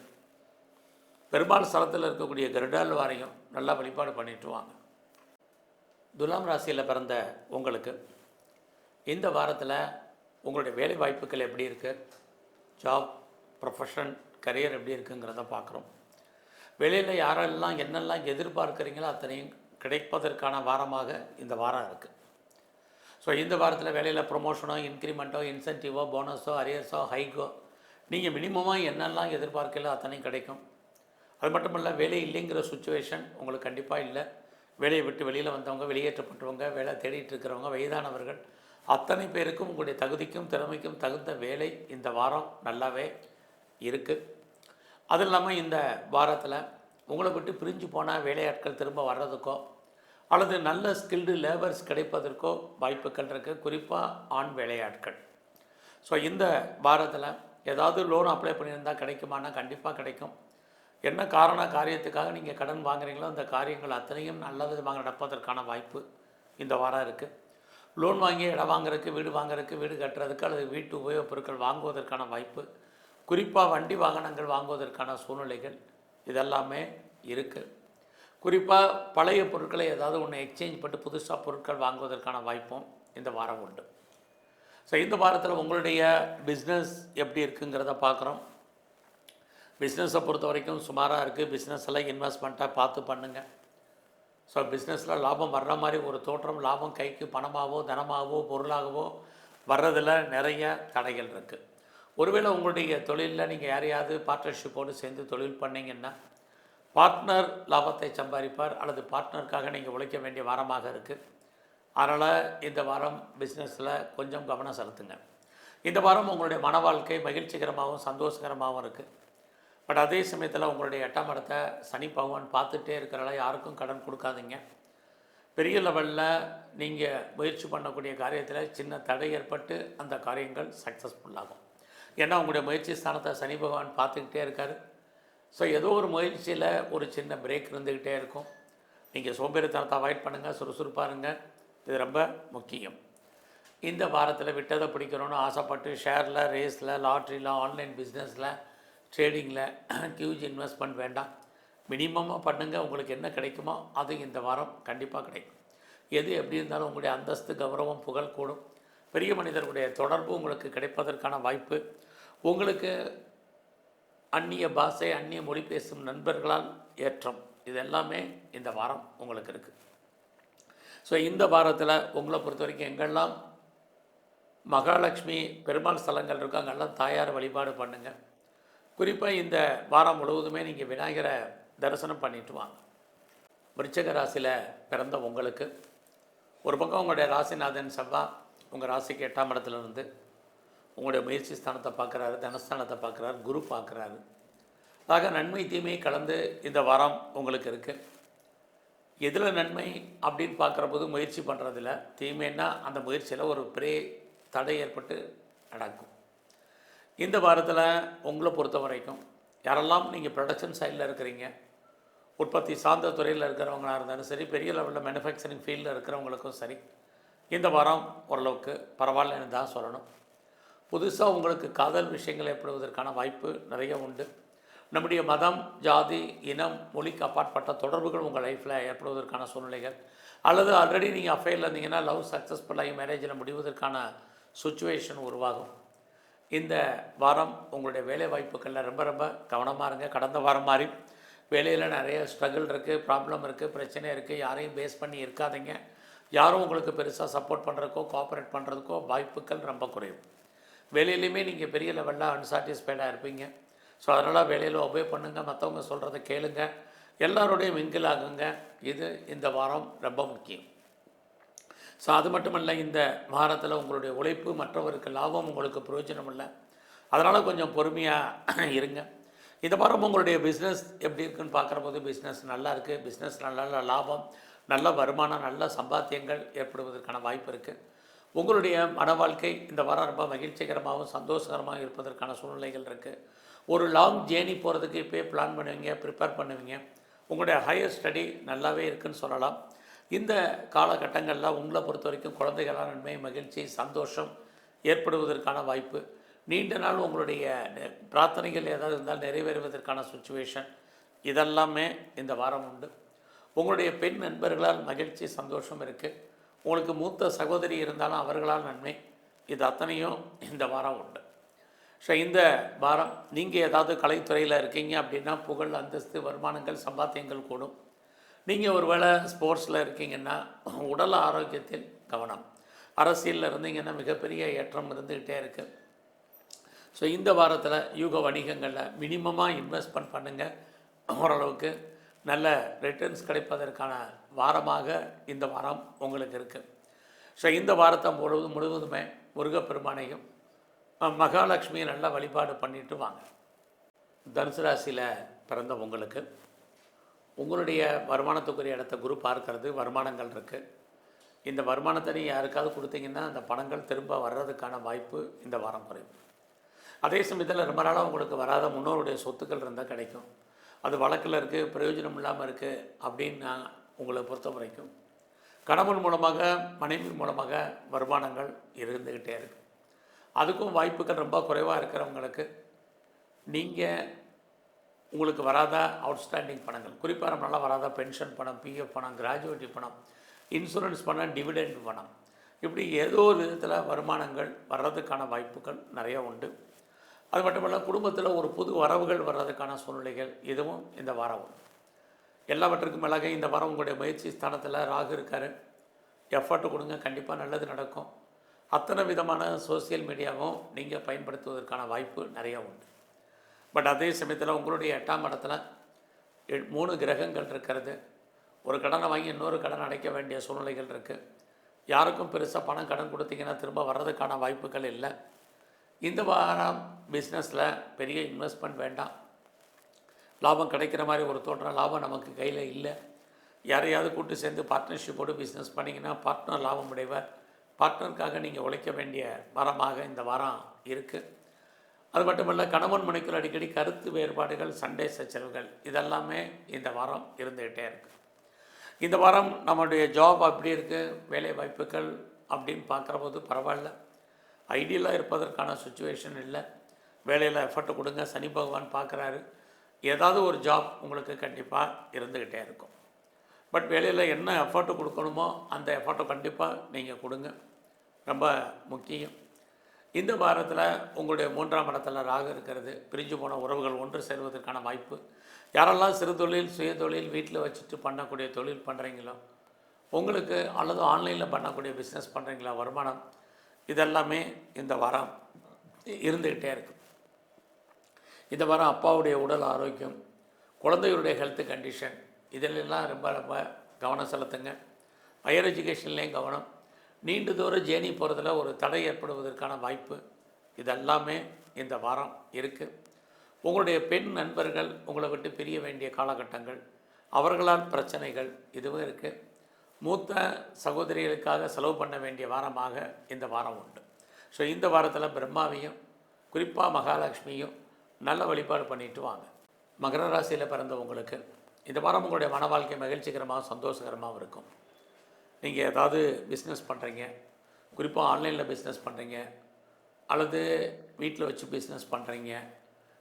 பெருமாள் ஸ்தலத்தில் இருக்கக்கூடிய கருடாழ்வாரையும் நல்லா வழிபாடு பண்ணிட்டு வாங்க. துலாம் ராசியில் பிறந்த உங்களுக்கு இந்த வாரத்தில் உங்களுடைய வேலை வாய்ப்புகள் எப்படி இருக்குது, ஜாப், ப்ரொஃபஷன், கரியர் எப்படி இருக்குங்கிறத பார்க்குறோம். வெளியில் யாரெல்லாம் என்னெல்லாம் எதிர்பார்க்குறீங்களோ அத்தனையும் கிடைப்பதற்கான வாரமாக இந்த வாரம் இருக்குது. ஸோ இந்த வாரத்தில் வேலையில் ப்ரொமோஷனோ, இன்க்ரிமெண்ட்டோ, இன்சென்டிவோ, போனஸோ, அரியர்ஸோ, ஹைக்கோ நீங்கள் மினிமமாக என்னெல்லாம் எதிர்பார்க்கல அத்தனையும் கிடைக்கும். அது மட்டும் இல்லை, வேலை இல்லைங்கிற சுச்சுவேஷன் உங்களுக்கு கண்டிப்பாக இல்லை. வேலையை விட்டு வெளியில் வந்தவங்க, வெளியேற்றப்பட்டவங்க, வேலை தேடிட்டு இருக்கிறவங்க, வயதானவர்கள் அத்தனை பேருக்கும் உங்களுடைய தகுதிக்கும் திறமைக்கும் தகுந்த வேலை இந்த வாரம் நல்லாவே இருக்குது. அது இல்லாமல் இந்த வாரத்தில் உங்களை விட்டு பிரிஞ்சு போனால் வேலையாட்கள் திரும்ப வர்றதுக்கோ அல்லது நல்ல ஸ்கில்டு லேபர்ஸ் கிடைப்பதற்கோ வாய்ப்புகள் இருக்குது, குறிப்பாக ஆண் வேலையாட்கள். ஸோ இந்த வாரத்தில் ஏதாவது லோன் அப்ளை பண்ணியிருந்தால் கிடைக்குமானா கண்டிப்பாக கிடைக்கும். என்ன காரியத்துக்காக நீங்கள் கடன் வாங்குறீங்களோ அந்த காரியங்கள் அத்தனையும் நல்ல விதமாக நடப்பதற்கான வாய்ப்பு இந்த வாரம் இருக்குது. லோன் வாங்கி இடம் வாங்குறதுக்கு, வீடு வாங்குறதுக்கு, வீடு கட்டுறதுக்கு அல்லது வீட்டு உபயோகப் பொருட்கள் வாங்குவதற்கான வாய்ப்பு, குறிப்பாக வண்டி வாகனங்கள் வாங்குவதற்கான சூழ்நிலைகள் இதெல்லாமே இருக்குது. குறிப்பாக பழைய பொருட்களை ஏதாவது ஒன்று எக்ஸ்சேஞ்ச் பண்ணி புதுசாக பொருட்கள் வாங்குவதற்கான வாய்ப்பும் இந்த வாரம் உண்டு. ஸோ இந்த வாரத்தில் உங்களுடைய பிஸ்னஸ் எப்படி இருக்குங்கிறத பார்க்குறோம். பிஸ்னஸை பொறுத்த வரைக்கும் சுமாராக இருக்குது. பிஸ்னஸ் எல்லாம் இன்வெஸ்ட்மெண்ட்டாக பார்த்து பண்ணுங்கள். ஸோ பிஸ்னஸில் லாபம் வர்ற மாதிரி ஒரு தோற்றம், லாபம் கைக்கு பணமாகவோ தனமாகவோ பொருளாகவோ வர்றதில் நிறைய தடைகள் இருக்குது. ஒருவேளை உங்களுடைய தொழிலில் நீங்கள் யாரையாவது பார்ட்னர்ஷிப்போடு சேர்ந்து தொழில் பண்ணிங்கன்னா பார்ட்னர் லாபத்தை சம்பாதிப்பார், அல்லது பார்ட்னருக்காக நீங்கள் உழைக்க வேண்டிய வாரமாக இருக்குது. அதனால் இந்த வாரம் பிஸ்னஸில் கொஞ்சம் கவனம் செலுத்துங்க. இந்த வாரம் உங்களுடைய மன வாழ்க்கை மகிழ்ச்சிகரமாகவும் சந்தோஷகரமாகவும் இருக்குது. பட் அதே சமயத்தில் உங்களுடைய 8ஆம் இடத்தை சனி பகவான் பார்த்துட்டே இருக்கிறனால யாருக்கும் கடன் கொடுக்காதீங்க. பெரிய லெவலில் நீங்கள் முயற்சி பண்ணக்கூடிய காரியத்தில் சின்ன தடை ஏற்பட்டு அந்த காரியங்கள் சக்ஸஸ்ஃபுல்லாகும். ஏன்னா உங்களுடைய முயற்சி ஸ்தானத்தை சனி பகவான் பார்த்துக்கிட்டே இருக்கார். ஸோ ஏதோ ஒரு முயற்சியில் ஒரு சின்ன பிரேக் இருந்துக்கிட்டே இருக்கும். நீங்கள் சோம்பேறித்தனத்தை அவாய்ட் பண்ணுங்கள், சுறுசுறுப்பாக இருங்க, இது ரொம்ப முக்கியம். இந்த வாரத்தில் விட்டதை பிடிக்கணும்னு ஆசைப்பட்டு ஷேரில், ரேஸில், லாட்ரியில், ஆன்லைன் பிஸ்னஸில், ட்ரேடிங்கில் ஹியூஜ் இன்வெஸ்ட்மெண்ட் வேண்டாம். மினிமமாக பண்ணுங்கள். உங்களுக்கு என்ன கிடைக்குமோ அது இந்த வாரம் கண்டிப்பாக கிடைக்கும். எது எப்படி இருந்தாலும் உங்களுடைய அந்தஸ்து, கௌரவம், புகழ் கூடும். பெரிய மனிதர்களுடைய தொடர்பு உங்களுக்கு கிடைப்பதற்கான வாய்ப்பு, உங்களுக்கு அந்நிய பாஷை, அந்நிய மொழி பேசும் நண்பர்களால் ஏற்றம், இது எல்லாமே இந்த வாரம் உங்களுக்கு இருக்குது. ஸோ இந்த வாரத்தில் உங்களை பொறுத்த வரைக்கும் எங்கெல்லாம் மகாலட்சுமி பெருமாள் ஸ்தலங்கள் இருக்கோ அங்கெல்லாம் தாயார் வழிபாடு பண்ணுங்கள். குறிப்பாக இந்த வாரம் முழுவதுமே நீங்கள் விநாயகரை தரிசனம் பண்ணிட்டு வாங்க. விருச்சிக ராசியில் பிறந்த உங்களுக்கு ஒரு பக்கம் உங்களுடைய ராசிநாதன் செவ்வாய் உங்கள் ராசிக்கு 8ஆம் இடத்துல இருந்து உங்களுடைய முயற்சி ஸ்தானத்தை பார்க்குறாரு, தனஸ்தானத்தை பார்க்குறாரு, குரு பார்க்குறாரு. ஆக நன்மை தீமை கலந்து இந்த வாரம் உங்களுக்கு இருக்குது. எதில் நன்மை அப்படின்னு பார்க்குற போது முயற்சி பண்ணுறதில்ல, தீமைன்னா அந்த முயற்சியில் ஒரு பெரிய தடை ஏற்பட்டு நடக்கும். இந்த வாரத்தில் உங்களை பொறுத்த வரைக்கும் யாரெல்லாம் நீங்கள் ப்ரொடக்ஷன் சைடில் இருக்கிறீங்க, உற்பத்தி சார்ந்த துறையில் இருக்கிறவங்களாக இருந்தாலும் சரி, பெரிய லெவலில் மேனுஃபேக்சரிங் ஃபீல்டில் இருக்கிறவங்களுக்கும் சரி, இந்த வாரம் ஓரளவுக்கு பரவாயில்லன்னு தான் சொல்லணும். புதுசாக உங்களுக்கு காதல் விஷயங்கள் ஏற்படுவதற்கான வாய்ப்பு நிறைய உண்டு. நம்முடைய மதம், ஜாதி, இனம், மொழிக்கு அப்பாற்பட்ட தொடர்புகள் உங்கள் லைஃப்பில் ஏற்படுவதற்கான சூழ்நிலைகள், அல்லது ஆல்ரெடி நீங்கள் அஃபேரில் இருந்தீங்கன்னா லவ் சக்ஸஸ்ஃபுல்லாகி மேரேஜில் முடிவதற்கான சுச்சுவேஷன் உருவாகும். இந்த வாரம் உங்களுடைய வேலை வாய்ப்புகளில் ரொம்ப ரொம்ப கவனமாக இருங்க. கடந்த வாரம் மாதிரி வேலையில் நிறைய ஸ்ட்ரகிள் இருக்குது, ப்ராப்ளம் இருக்குது, பிரச்சனை இருக்குது. யாரையும் பேஸ் பண்ணி இருக்காதீங்க. யாரும் உங்களுக்கு பெருசாக சப்போர்ட் பண்ணுறதுக்கோ கோஆப்ரேட் பண்ணுறதுக்கோ வாய்ப்புகள் ரொம்ப குறைவு. வேலையிலையுமே நீங்கள் பெரிய லெவலில் அன்சாட்டிஸ்ஃபைடாக இருப்பீங்க. ஸோ அதனால் வேலையில் ஒபே பண்ணுங்கள், மற்றவங்க சொல்கிறத கேளுங்க, எல்லாரோடையும் மிங்கிள் ஆகுங்க. இது இந்த வாரம் ரொம்ப முக்கியம். ஸோ அது மட்டும் இல்லை, இந்த வாரத்தில் உங்களுடைய உழைப்பு மற்றவருக்கு லாபம், உங்களுக்கு பிரயோஜனம் இல்லை. அதனால் கொஞ்சம் பொறுமையாக இருங்க. இந்த வாரம் உங்களுடைய பிஸ்னஸ் எப்படி இருக்குன்னு பார்க்குற போது பிஸ்னஸ் நல்லா இருக்குது. பிஸ்னஸ் நல்ல லாபம், நல்ல வருமானம், நல்ல சம்பாத்தியங்கள் ஏற்படுவதற்கான வாய்ப்பு இருக்குது. உங்களுடைய மன வாழ்க்கை இந்த வாரம் ரொம்ப மகிழ்ச்சிகரமாகவும் சந்தோஷகரமாக இருப்பதற்கான சூழ்நிலைகள் இருக்குது. ஒரு லாங் ஜேர்னி போகிறதுக்கு இப்போயே பிளான் பண்ணுவீங்க, ப்ரிப்பேர் பண்ணுவீங்க. உங்களுடைய ஹையர் ஸ்டடி நல்லாவே இருக்குதுன்னு சொல்லலாம். இந்த காலகட்டங்களில் உங்களை பொறுத்த வரைக்கும் குழந்தைகளால் நன்மை, மகிழ்ச்சி, சந்தோஷம் ஏற்படுவதற்கான வாய்ப்பு. நீண்ட நாள் உங்களுடைய பிரார்த்தனைகள் ஏதாவது இருந்தால் நிறைவேறுவதற்கான சுச்சுவேஷன் இதெல்லாமே இந்த வாரம் உண்டு. உங்களுடைய பெண் நண்பர்களால் மகிழ்ச்சி, சந்தோஷம் இருக்குது. உங்களுக்கு மூத்த சகோதரி இருந்தாலும் அவர்களால் நன்மை. இது அத்தனையும் இந்த வாரம் உண்டு. ஸோ இந்த வாரம் நீங்கள் ஏதாவது கலைத்துறையில் இருக்கீங்க அப்படின்னா புகழ், அந்தஸ்து, வருமானங்கள், சம்பாத்தியங்கள் கூடும். நீங்கள் ஒரு வேளை ஸ்போர்ட்ஸில் இருக்கீங்கன்னா உடல் ஆரோக்கியத்தில் கவனம். அரசியலில் இருந்தீங்கன்னா மிகப்பெரிய ஏற்றம் இருந்துக்கிட்டே இருக்குது. ஸோ இந்த வாரத்தில் யூக வணிகங்களில் மினிமமாக இன்வெஸ்ட்மெண்ட் பண்ணுங்கள். ஓரளவுக்கு நல்ல ரிட்டர்ன்ஸ் கிடைப்பதற்கான வாரமாக இந்த வாரம் உங்களுக்கு இருக்குது. ஸோ இந்த வாரத்தை முழுவதுமே முருகப்பெருமானையும் மகாலட்சுமியை நல்லா வழிபாடு பண்ணிட்டு வாங்க. தனுசு ராசியில் பிறந்த உங்களுக்கு உங்களுடைய வருமானத்துக்குரிய இடத்த குரு பார்க்கறது, வருமானங்கள் இருக்குது. இந்த வருமானத்தை நீங்கள் யாருக்காவது கொடுத்தீங்கன்னா அந்த பணங்கள் திரும்ப வர்றதுக்கான வாய்ப்பு இந்த வாரம் குறையும். அதே சமயத்தில் ரொம்ப நாளாக உங்களுக்கு வராத முன்னோருடைய சொத்துக்கள் இருந்தால் கிடைக்கும். அது வழக்கில் இருக்குது, பிரயோஜனம் இல்லாமல் இருக்குது அப்படின்னு உங்களை பொறுத்த வரைக்கும் கணவன் மூலமாக, மனைவி மூலமாக வருமானங்கள் இருந்துக்கிட்டே இருக்குது. அதுக்கும் வாய்ப்புகள் ரொம்ப குறைவாக இருக்கிறவங்களுக்கு நீங்கள் உங்களுக்கு வராத அவுட்ஸ்டாண்டிங் பணங்கள், குறிப்பாக ரொம்ப நாளாக வராத பென்ஷன் பணம், பிஎஃப் பணம், கிராஜுவேட்டி பணம், இன்சூரன்ஸ் பணம், டிவிடெண்ட் பணம், இப்படி ஏதோ ஒரு விதத்தில் வருமானங்கள் வர்றதுக்கான வாய்ப்புகள் நிறையா உண்டு. அது மட்டுமல்ல, குடும்பத்தில் ஒரு புது வரவுகள் வர்றதுக்கான சூழ்நிலைகள் இதுவும் இந்த வாரம் உண்டு. எல்லாவற்றுக்கும் மேலாக இந்த வாரம் உங்களுடைய முயற்சி ஸ்தானத்தில் ராகு இருக்கார். எஃபர்ட் கொடுங்க, கண்டிப்பாக நல்லது நடக்கும். அத்தனை விதமான சோசியல் மீடியாவும் நீங்கள் பயன்படுத்துவதற்கான வாய்ப்பு நிறையா உண்டு. பட் அதே சமயத்தில் உங்களுடைய 8ஆம் இடத்துல 3 கிரகங்கள் இருக்கிறது. ஒரு கடனை வாங்கி இன்னொரு கடன் அடைக்க வேண்டிய சூழ்நிலைகள் இருக்குது. யாருக்கும் பெருசாக பணம் கடன் கொடுத்தீங்கன்னா திரும்ப வர்றதுக்கான வாய்ப்புகள் இல்லை. இந்த வாரம் பிஸ்னஸில் பெரிய இன்வெஸ்ட்மெண்ட் வேண்டாம். லாபம் கிடைக்கிற மாதிரி ஒரு தோற்றம், லாபம் நமக்கு கையில் இல்லை. யாரையாவது கூட்டு சேர்ந்து பார்ட்னர்ஷிப்போடு பிஸ்னஸ் பண்ணிங்கன்னா பார்ட்னர் லாபம் அடைவார். பார்ட்னருக்காக நீங்கள் உழைக்க வேண்டிய வாரமாக இந்த வாரம் இருக்குது. அது மட்டுமல்ல, கணவன் மனைக்குள் அடிக்கடி கருத்து வேறுபாடுகள், சண்டை சச்சரவுகள் இதெல்லாமே இந்த வாரம் இருந்துக்கிட்டே இருக்குது. இந்த வாரம் நம்மளுடைய ஜாப் அப்படி இருக்குது, வேலை வாய்ப்புகள் அப்படின்னு பார்க்குற போது பரவாயில்ல, ஐடியலாக இருப்பதற்கான சுச்சுவேஷன் இல்லை. வேலையில் எஃபர்ட் கொடுங்க, சனி பகவான் பார்க்குறாரு. ஏதாவது ஒரு ஜாப் உங்களுக்கு கண்டிப்பாக இருந்துக்கிட்டே இருக்கும். பட் வேலையில் என்ன எஃபர்ட்டு கொடுக்கணுமோ அந்த எஃபர்ட்டை கண்டிப்பாக நீங்கள் கொடுங்க, ரொம்ப முக்கியம். இந்த வாரத்தில் உங்களுடைய 3ஆம் இடத்துல ராகு இருக்கிறது. பிரிஞ்சு போன உறவுகள் ஒன்று சேர்வதற்கான வாய்ப்பு. யாரெல்லாம் சிறு தொழில், சுய தொழில், வீட்டில் வச்சுட்டு பண்ணக்கூடிய தொழில் பண்ணுறீங்களோ உங்களுக்கு, அல்லது ஆன்லைனில் பண்ணக்கூடிய பிஸ்னஸ் பண்ணுறீங்களா, வருமானம் இதெல்லாமே இந்த வாரம் இருந்துக்கிட்டே இருக்குது. இந்த வாரம் அப்பாவுடைய உடல் ஆரோக்கியம், குழந்தைகளுடைய ஹெல்த் கண்டிஷன் இதிலெல்லாம் ரொம்ப ரொம்ப கவனம் செலுத்துங்க. ஹையர் எஜுகேஷன்லேயும் கவனம். நீண்ட தூரம் ஜேர்னி போகிறதுல ஒரு தடை ஏற்படுவதற்கான வாய்ப்பு இதெல்லாமே இந்த வாரம் இருக்குது. உங்களுடைய பெண் நண்பர்கள் உங்களை விட்டு பிரிய வேண்டிய காலகட்டங்கள், அவர்களால் பிரச்சனைகள் இதுவும் இருக்குது. மூத்த சகோதரிகளுக்காக செலவு பண்ண வேண்டிய வாரமாக இந்த வாரம் உண்டு. ஸோ இந்த வாரத்தில் பிரம்மாவையும் குறிப்பாக மகாலட்சுமியும் நல்ல வழிபாடு பண்ணிட்டு வாங்க. மகர ராசியில் பிறந்த உங்களுக்கு இந்த வாரம் உங்களுடைய மன வாழ்க்கை மகிழ்ச்சிகரமாக சந்தோஷகரமாகவும் இருக்கும். நீங்கள் ஏதாவது பிஸ்னஸ் பண்ணுறீங்க, குறிப்பாக ஆன்லைனில் பிஸ்னஸ் பண்ணுறீங்க, அல்லது வீட்டில் வச்சு பிஸ்னஸ் பண்ணுறீங்க,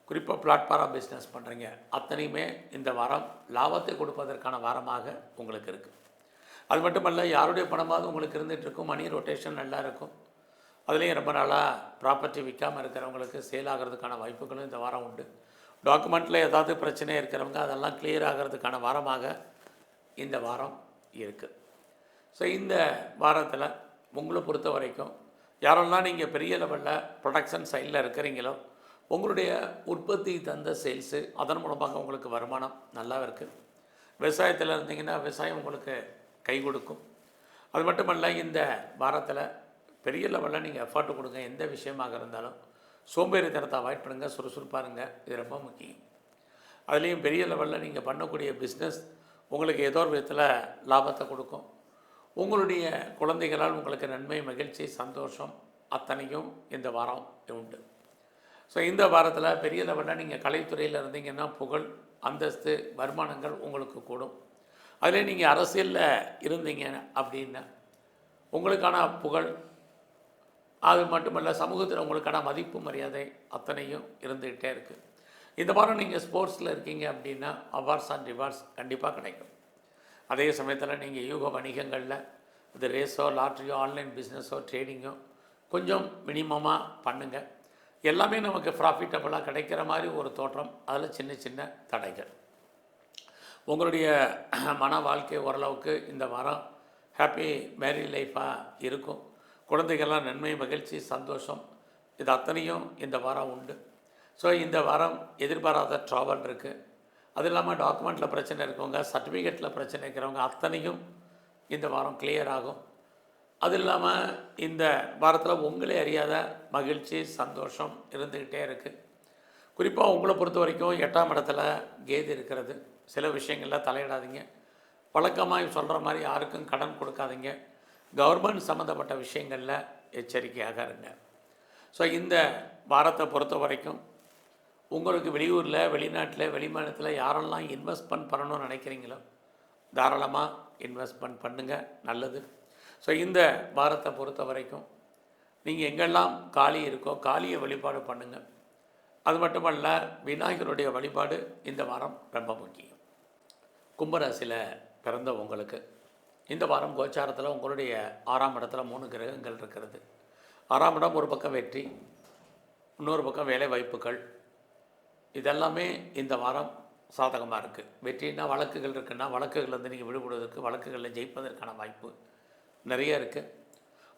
குறிப்பாக பிளாட்ஃபாரம் பிஸ்னஸ் பண்ணுறீங்க, அத்தனையுமே இந்த வாரம் லாபத்தை கொடுப்பதற்கான வாரமாக உங்களுக்கு இருக்குது. அது மட்டுமல்ல, யாருடைய பணமாவது உங்களுக்கு இருந்துகிட்ருக்கும், மணி ரொட்டேஷன் நல்லா இருக்கும். அதுலேயும் ரொம்ப நாளாக ப்ராப்பர்ட்டி விற்காமல் இருக்கிறவங்களுக்கு சேல் ஆகிறதுக்கான வாய்ப்புகளும் இந்த வாரம் உண்டு. டாக்குமெண்ட்டில் ஏதாவது பிரச்சனை இருக்கிறவங்க அதெல்லாம் கிளியர் ஆகிறதுக்கான வாரமாக இந்த வாரம் இருக்குது. ஸோ இந்த வாரத்தில் உங்களை பொறுத்த வரைக்கும் யாரெல்லாம் நீங்கள் பெரிய லெவலில் ப்ரொடக்ஷன் சைடில் இருக்கிறீங்களோ, உங்களுடைய உற்பத்தி தந்த சேல்ஸு அதன் மூலமாக உங்களுக்கு வருமானம் நல்லா இருக்குது. விவசாயத்தில் இருந்தீங்கன்னா விவசாயம் உங்களுக்கு கை கொடுக்கும். அது மட்டுமல்ல, இந்த வாரத்தில் பெரிய லெவலில் நீங்கள் எஃபர்ட் கொடுங்க. எந்த விஷயமாக இருந்தாலும் சோம்பேறித்தனத்தை அவாய்ட் பண்ணுங்கள், சுறுசுறுப்பாக இருங்க. இது ரொம்ப முக்கியம். அதுலேயும் பெரிய லெவலில் நீங்கள் பண்ணக்கூடிய பிஸ்னஸ் உங்களுக்கு ஏதோ ஒரு விதத்தில் லாபத்தை கொடுக்கும். உங்களுடைய குழந்தைகளால் உங்களுக்கு நன்மை, மகிழ்ச்சி, சந்தோஷம் அத்தனையும் இந்த வாரம் உண்டு. ஸோ இந்த வாரத்தில் பெரிய லெவலில் நீங்கள் கலைத்துறையில் இருந்தீங்கன்னா புகழ், அந்தஸ்து, வருமானங்கள் உங்களுக்கு கூடும். அதில் நீங்கள் அரசியலில் இருந்தீங்க அப்படின்னா உங்களுக்கான புகழ், அது மட்டுமல்ல சமூகத்தில் உங்களுக்கான மதிப்பு, மரியாதை அத்தனையும் இருந்துக்கிட்டே இருக்குது. இந்த வாரம் நீங்கள் ஸ்போர்ட்ஸில் இருக்கீங்க அப்படின்னா அவார்ட்ஸ் அண்ட் ரிவார்ட்ஸ் கண்டிப்பாக கிடைக்கும். அதே சமயத்தில் நீங்கள் யூக வணிகங்களில் இது ரேஸோ, லாட்ரியோ, ஆன்லைன் பிஸ்னஸோ, ட்ரேடிங்கோ கொஞ்சம் மினிமமாக பண்ணுங்கள். எல்லாமே நமக்கு ப்ராஃபிட்டபுளாக கிடைக்கிற மாதிரி ஒரு தோற்றம், அதில் சின்ன சின்ன தடைகள். உங்களுடைய மன வாழ்க்கை ஓரளவுக்கு இந்த வாரம் ஹாப்பி மேரி லைஃபாக இருக்கும். குழந்தைகள்லாம் நன்மை, மகிழ்ச்சி, சந்தோஷம் இது அத்தனையும் இந்த வாரம் உண்டு. ஸோ இந்த வாரம் எதிர்பாராத ட்ராவல் இருக்குது. அது இல்லாமல் டாக்குமெண்ட்டில் பிரச்சனை இருக்கவங்க, சர்டிஃபிகேட்டில் பிரச்சனை இருக்கிறவங்க அத்தனையும் இந்த வாரம் கிளியர் ஆகும். அது இல்லாமல் இந்த வாரத்தில் உங்களே அறியாத மகிழ்ச்சி, சந்தோஷம் இருந்துக்கிட்டே இருக்குது. குறிப்பாக உங்களை பொறுத்த வரைக்கும் 8ஆம் இடத்துல கேது இருக்கிறது. சில விஷயங்களில் தலையிடாதீங்க. வழக்கமாக சொல்கிற மாதிரி யாருக்கும் கடன் கொடுக்காதீங்க. கவர்மெண்ட் சம்மந்தப்பட்ட விஷயங்களில் எச்சரிக்கையாக இருங்க. ஸோ இந்த வாரத்தை பொறுத்த வரைக்கும் உங்களுக்கு வெளியூரில், வெளிநாட்டில், வெளிமாநிலத்தில் யாரெல்லாம் இன்வெஸ்ட்மெண்ட் பண்ணணும்னு நினைக்கிறீங்களோ தாராளமாக இன்வெஸ்ட்மெண்ட் பண்ணுங்கள், நல்லது. ஸோ இந்த வாரத்தை பொறுத்த வரைக்கும் நீங்கள் எங்கெல்லாம் காளி இருக்கோ காளியை வழிபாடு பண்ணுங்கள். அது மட்டுமல்ல, விநாயகருடைய வழிபாடு இந்த வாரம் ரொம்ப முக்கியம். கும்பராசியில் பிறந்த உங்களுக்கு இந்த வாரம் கோச்சாரத்தில் உங்களுடைய 6ஆம் இடத்துல 3 கிரகங்கள் இருக்கிறது. 6ஆம் இடம் ஒரு பக்கம் வெற்றி, இன்னொரு பக்கம் வேலை வாய்ப்புகள், இதெல்லாமே இந்த வாரம் சாதகமாக இருக்குது. வெற்றினா வழக்குகள் இருக்குன்னா வழக்குகள்லேருந்து நீங்கள் விடுபடுவதற்கு, வழக்குகளில் ஜெயிப்பதற்கான வாய்ப்பு நிறைய இருக்குது.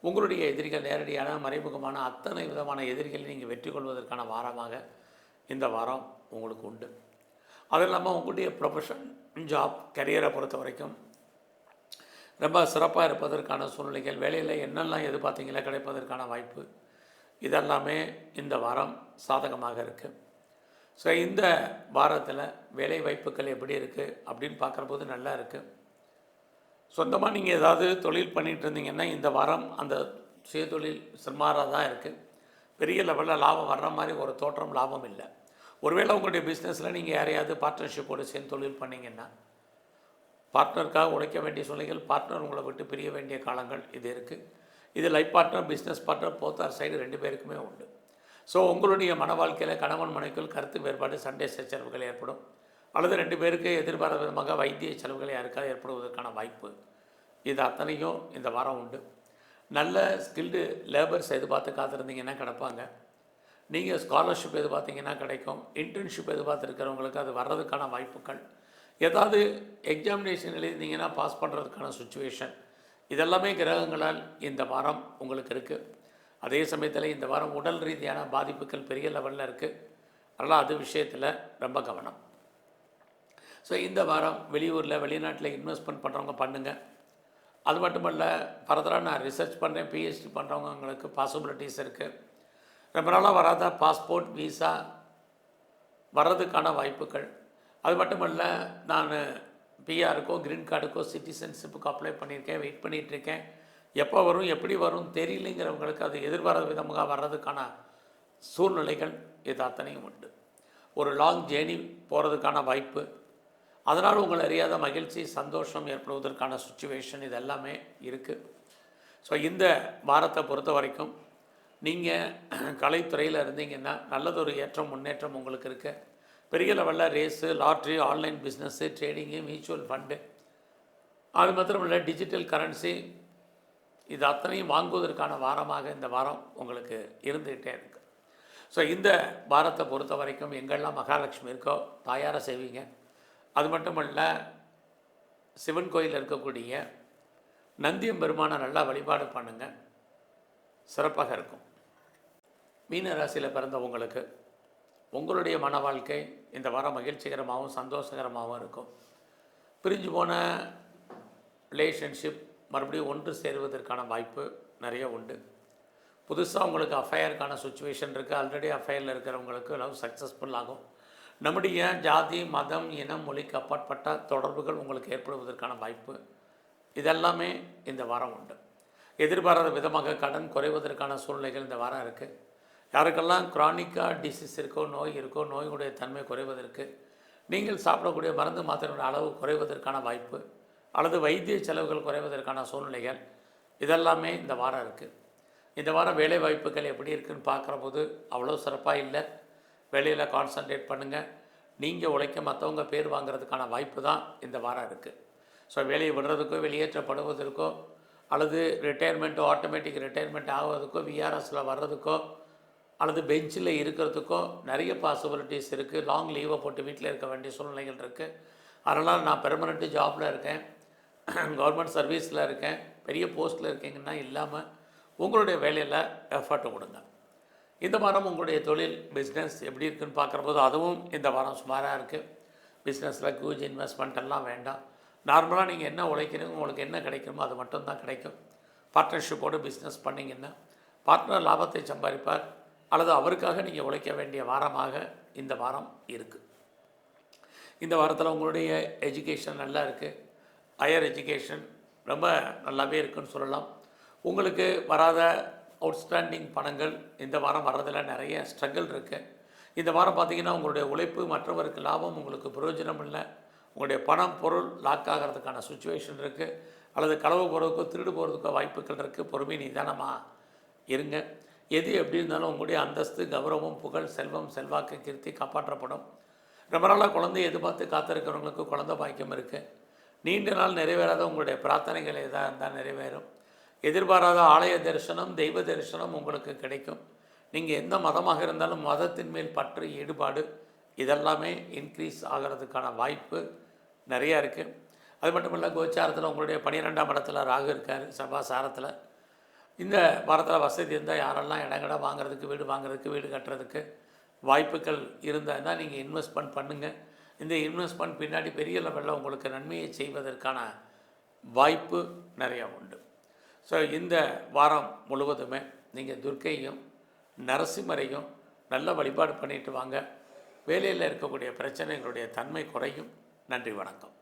உங்களுடைய எதிரிகள், நேரடியான மறைமுகமான அத்தனை விதமான எதிரிகளை நீங்கள் வெற்றி கொள்வதற்கான வாரமாக இந்த வாரம் உங்களுக்கு உண்டு. அது இல்லாமல் உங்களுடைய ப்ரொஃபஷன், ஜாப், கரியரை பொறுத்த வரைக்கும் ரொம்ப சிறப்பாக இருப்பதற்கான சூழ்நிலைகள், வேலையில் என்னெல்லாம் எதிர்பார்த்தீங்களோ கிடைப்பதற்கான வாய்ப்பு இதெல்லாமே இந்த வாரம் சாதகமாக இருக்குது. ஸோ இந்த வாரத்தில் வேலை வாய்ப்புகள் எப்படி இருக்குது அப்படின்னு பார்க்குறபோது நல்லா இருக்குது. சொந்தமாக நீங்கள் ஏதாவது தொழில் பண்ணிகிட்டு இருந்தீங்கன்னா இந்த வாரம் அந்த சுயதொழில் சுமாராக தான் இருக்குது. பெரிய லெவலில் லாபம் வர்ற மாதிரி ஒரு தோற்றம், லாபம் இல்லை. ஒருவேளை உங்களுடைய பிஸ்னஸில் நீங்கள் யாரையாவது பார்ட்னர்ஷிப்போடு சேர்ந்து தொழில் பண்ணிங்கன்னா பார்ட்னருக்காக உழைக்க வேண்டிய சூழ்நிலைகள், பார்ட்னர் உங்களை விட்டு பிரிய வேண்டிய காலங்கள் இது இருக்குது. இது life partner, business partner, போத்தார் side 2 பேருக்குமே உண்டு. ஸோ உங்களுடைய மன வாழ்க்கையில் கணவன் மனைவிக்குள் கருத்து வேறுபாடு, சண்டை சச்சரவுகள் ஏற்படும். அல்லது 2 பேருக்கு எதிர்பாராத விதமாக வைத்திய செலவுகள் யாருக்காக ஏற்படுவதற்கான வாய்ப்பு இது அத்தனையும் இந்த வாரம் உண்டு. நல்ல ஸ்கில்டு லேபர்ஸ் எதிர்பார்த்து காத்திருந்தீங்கன்னா கிடப்பாங்க. நீங்கள் ஸ்காலர்ஷிப் எதிர்பார்த்தீங்கன்னா கிடைக்கும். இன்டர்ன்ஷிப் எதிர்பார்த்துருக்கிறவங்களுக்கு அது வர்றதுக்கான வாய்ப்புகள், ஏதாவது எக்ஸாமினேஷன் எழுதிங்கன்னா பாஸ் பண்ணுறதுக்கான சுச்சுவேஷன் இதெல்லாமே கிரகங்களால் இந்த வாரம் உங்களுக்கு இருக்குது. அதே சமயத்தில் இந்த வாரம் உடல் ரீதியான பாதிப்புகள் பெரிய லெவலில் இருக்குது. அதனால் அது விஷயத்தில் ரொம்ப கவனம். ஸோ இந்த வாரம் வெளியூரில், வெளிநாட்டில் இன்வெஸ்ட்மெண்ட் பண்ணுறவங்க பண்ணுங்கள். அது மட்டுமல்ல, ஃபர்தராக நான் ரிசர்ச் பண்ணுறேன், பிஹெச்டி பண்ணுறவங்களுக்கு பாசிபிலிட்டிஸ் இருக்குது. ரொம்ப நாளாக வராத பாஸ்போர்ட், வீசா வர்றதுக்கான வாய்ப்புகள். அது மட்டுமல்ல, நான் பிஆருக்கோ, க்ரீன் கார்டுக்கோ, சிட்டிசன்ஷிப்புக்கு அப்ளை பண்ணியிருக்கேன், வெயிட் பண்ணிகிட்ருக்கேன். எப்போ வரும், எப்படி வரும் தெரியலைங்கிறவங்களுக்கு அது எதிர்பாராத விதமாக வர்றதுக்கான சூழ்நிலைகள் இது அத்தனையும் உண்டு. ஒரு லாங் ஜேர்னி போகிறதுக்கான வாய்ப்பு, அதனால் உங்களை அறியாத மகிழ்ச்சி, சந்தோஷம் ஏற்படுவதற்கான சுச்சுவேஷன் இது எல்லாமே இருக்குது. ஸோ இந்த வாரத்தை பொறுத்த வரைக்கும் நீங்கள் கலைத்துறையில் இருந்தீங்கன்னா நல்லதொரு ஏற்றம் முன்னேற்றம் உங்களுக்கு இருக்குது. பெரிய லெவலில் race, lottery, online business, trading, mutual fund, அது மாத்திரமில்லை டிஜிட்டல் கரன்சி, இது அத்தனையும் வாங்குவதற்கான வாரமாக இந்த வாரம் உங்களுக்கு இருந்துக்கிட்டே இருக்குது. ஸோ இந்த வாரத்தை பொறுத்த வரைக்கும் எங்கெல்லாம் மகாலட்சுமி இருக்கோ தாயாரை செய்வீங்க. அது மட்டுமல்ல, சிவன் கோயிலில் இருக்கக்கூடிய நந்தியம் பெருமானை நல்லா வழிபாடு பண்ணுங்கள், சிறப்பாக இருக்கும். மீன ராசியில் பிறந்தவங்களுக்கு உங்களுடைய மன வாழ்க்கை இந்த வாரம் மகிழ்ச்சிகரமாகவும் சந்தோஷகரமாகவும் இருக்கும். பிரிஞ்சு போன ரிலேஷன்ஷிப் மறுபடியும் ஒன்று சேருவதற்கான வாய்ப்பு நிறைய உண்டு. புதுசாக உங்களுக்கு அஃபையருக்கான சுச்சுவேஷன் இருக்குது. ஆல்ரெடி அஃபையரில் இருக்கிறவங்களுக்கு லவ் சக்ஸஸ்ஃபுல் ஆகும். நம்முடைய ஜாதி, மதம், இனம், மொழிக்கு அப்பாற்பட்ட தொடர்புகள் உங்களுக்கு ஏற்படுவதற்கான வாய்ப்பு இதெல்லாமே இந்த வாரம் உண்டு. எதிர்பாராத விதமாக கடன் குறைவதற்கான சூழ்நிலைகள் இந்த வாரம் இருக்குது. யாருக்கெல்லாம் க்ரானிக்காக டிசீஸ் இருக்கோ, நோயினுடைய தன்மை குறைவதற்கு, நீங்கள் சாப்பிடக்கூடிய மருந்து மாத்திரையோட அளவு குறைவதற்கான வாய்ப்பு, அல்லது வைத்திய செலவுகள் குறைவதற்கான சூழ்நிலைகள் இதெல்லாமே இந்த வாரம் இருக்குது. இந்த வாரம் வேலை வாய்ப்புகள் எப்படி இருக்குதுன்னு பார்க்குற போது அவ்வளோ சிறப்பாக இல்லை. வேலையில் கான்சன்ட்ரேட் பண்ணுங்கள். நீங்கள் உழைக்க மற்றவங்க பேர் வாங்கிறதுக்கான வாய்ப்பு தான் இந்த வாரம் இருக்குது. ஸோ வேலையை விடுறதுக்கோ, வெளியேற்றப்படுவதற்கோ, அல்லது ரிட்டையர்மெண்ட்டோ, ஆட்டோமேட்டிக் ரிட்டையர்மெண்ட் ஆகுவதுக்கோ, விஆர்எஸில் வர்றதுக்கோ, அல்லது பெஞ்சில் இருக்கிறதுக்கோ நிறைய பாசிபிலிட்டிஸ் இருக்குது. லாங் லீவை போட்டு வீட்டில் இருக்க வேண்டிய சூழ்நிலைகள் இருக்குது. அதனால் நான் பெர்மனெண்ட்டு ஜாபில் இருக்கேன், கவர்மெண்ட் சர்வீஸில் இருக்கேன், பெரிய போஸ்ட்டில் இருக்கீங்கன்னா இல்லாமல் உங்களுடைய வேலையில் எஃபர்ட் கொடுங்க. இந்த வாரம் உங்களுடைய தொழில் பிஸ்னஸ் எப்படி இருக்குதுன்னு பார்க்குறபோது அதுவும் இந்த வாரம் சுமாராக இருக்குது. பிஸ்னஸில் ஹியூஜ் இன்வெஸ்ட்மெண்ட் எல்லாம் வேண்டாம். நார்மலாக நீங்கள் என்ன உழைக்கிறீங்க, உங்களுக்கு என்ன கிடைக்குமோ அது மட்டும்தான் கிடைக்கும். பார்ட்னர்ஷிப்போடு பிஸ்னஸ் பண்ணிங்கன்னா பார்ட்னர் லாபத்தை சம்பாதிப்பார், அல்லது அவருக்காக நீங்கள் உழைக்க வேண்டிய வாரமாக இந்த வாரம் இருக்குது. இந்த வாரத்தில் உங்களுடைய எஜுகேஷன் நல்லா இருக்குது. ஹையர் எஜுகேஷன் ரொம்ப நல்லாவே இருக்குதுன்னு சொல்லலாம். உங்களுக்கு வராத அவுட்ஸ்டாண்டிங் பணங்கள் இந்த வாரம் வர்றதில் நிறைய ஸ்ட்ரகிள் இருக்குது. இந்த வாரம் பார்த்திங்கன்னா உங்களுடைய உழைப்பு மற்றவருக்கு லாபம், உங்களுக்கு பிரயோஜனம் இல்லை. உங்களுடைய பணம், பொருள் லாக் ஆகிறதுக்கான சுச்சுவேஷன் இருக்குது, அல்லது களவு போகிறதுக்கோ திருடு போகிறதுக்கோ வாய்ப்புகள் இருக்குது. பொறுமை நிதானமாக இருங்க. எது எப்படி இருந்தாலும் உங்களுடைய அந்தஸ்து, கௌரவம், புகழ், செல்வம், செல்வாக்கு, கீர்த்தி காப்பாற்றப்படும். ரொம்ப நாளாக குழந்தையை எதிர்பார்த்து காத்திருக்கிறவங்களுக்கு குழந்தை பாக்கியம் இருக்குது. நீண்ட நாள் நிறைவேறாத உங்களுடைய பிரார்த்தனைகள் எதாக இருந்தால் நிறைவேறும். எதிர்பாராத ஆலய தரிசனம், தெய்வ தரிசனம் உங்களுக்கு கிடைக்கும். நீங்கள் எந்த மதமாக இருந்தாலும் மதத்தின் மேல் பற்று, ஈடுபாடு இதெல்லாமே இன்க்ரீஸ் ஆகிறதுக்கான வாய்ப்பு நிறையா இருக்குது. அது மட்டும் இல்லை, கோச்சாரத்தில் உங்களுடைய 12ஆம் இடத்துல ராகு இருக்கார், சபாசாரத்தில். இந்த வாரத்தில் வசதி இருந்தால் யாரெல்லாம் இடங்கட வாங்குறதுக்கு, வீடு வாங்குறதுக்கு, வீடு கட்டுறதுக்கு வாய்ப்புகள் இருந்தால் தான் நீங்கள் இன்வெஸ்ட்மெண்ட் பண்ணுங்கள். இந்த இன்வெஸ்ட்மெண்ட் பின்னாடி பெரிய லெவலில் உங்களுக்கு நன்மையை செய்வதற்கான வாய்ப்பு நிறையா உண்டு. ஸோ இந்த வாரம் முழுவதுமே நீங்கள் துர்க்கையும் நரசிம்மரையும் நல்ல வழிபாடு பண்ணிட்டு வாங்க. வேலையில் இருக்கக்கூடிய பிரச்சனைகளுடைய தன்மை குறையும். நன்றி, வணக்கம்.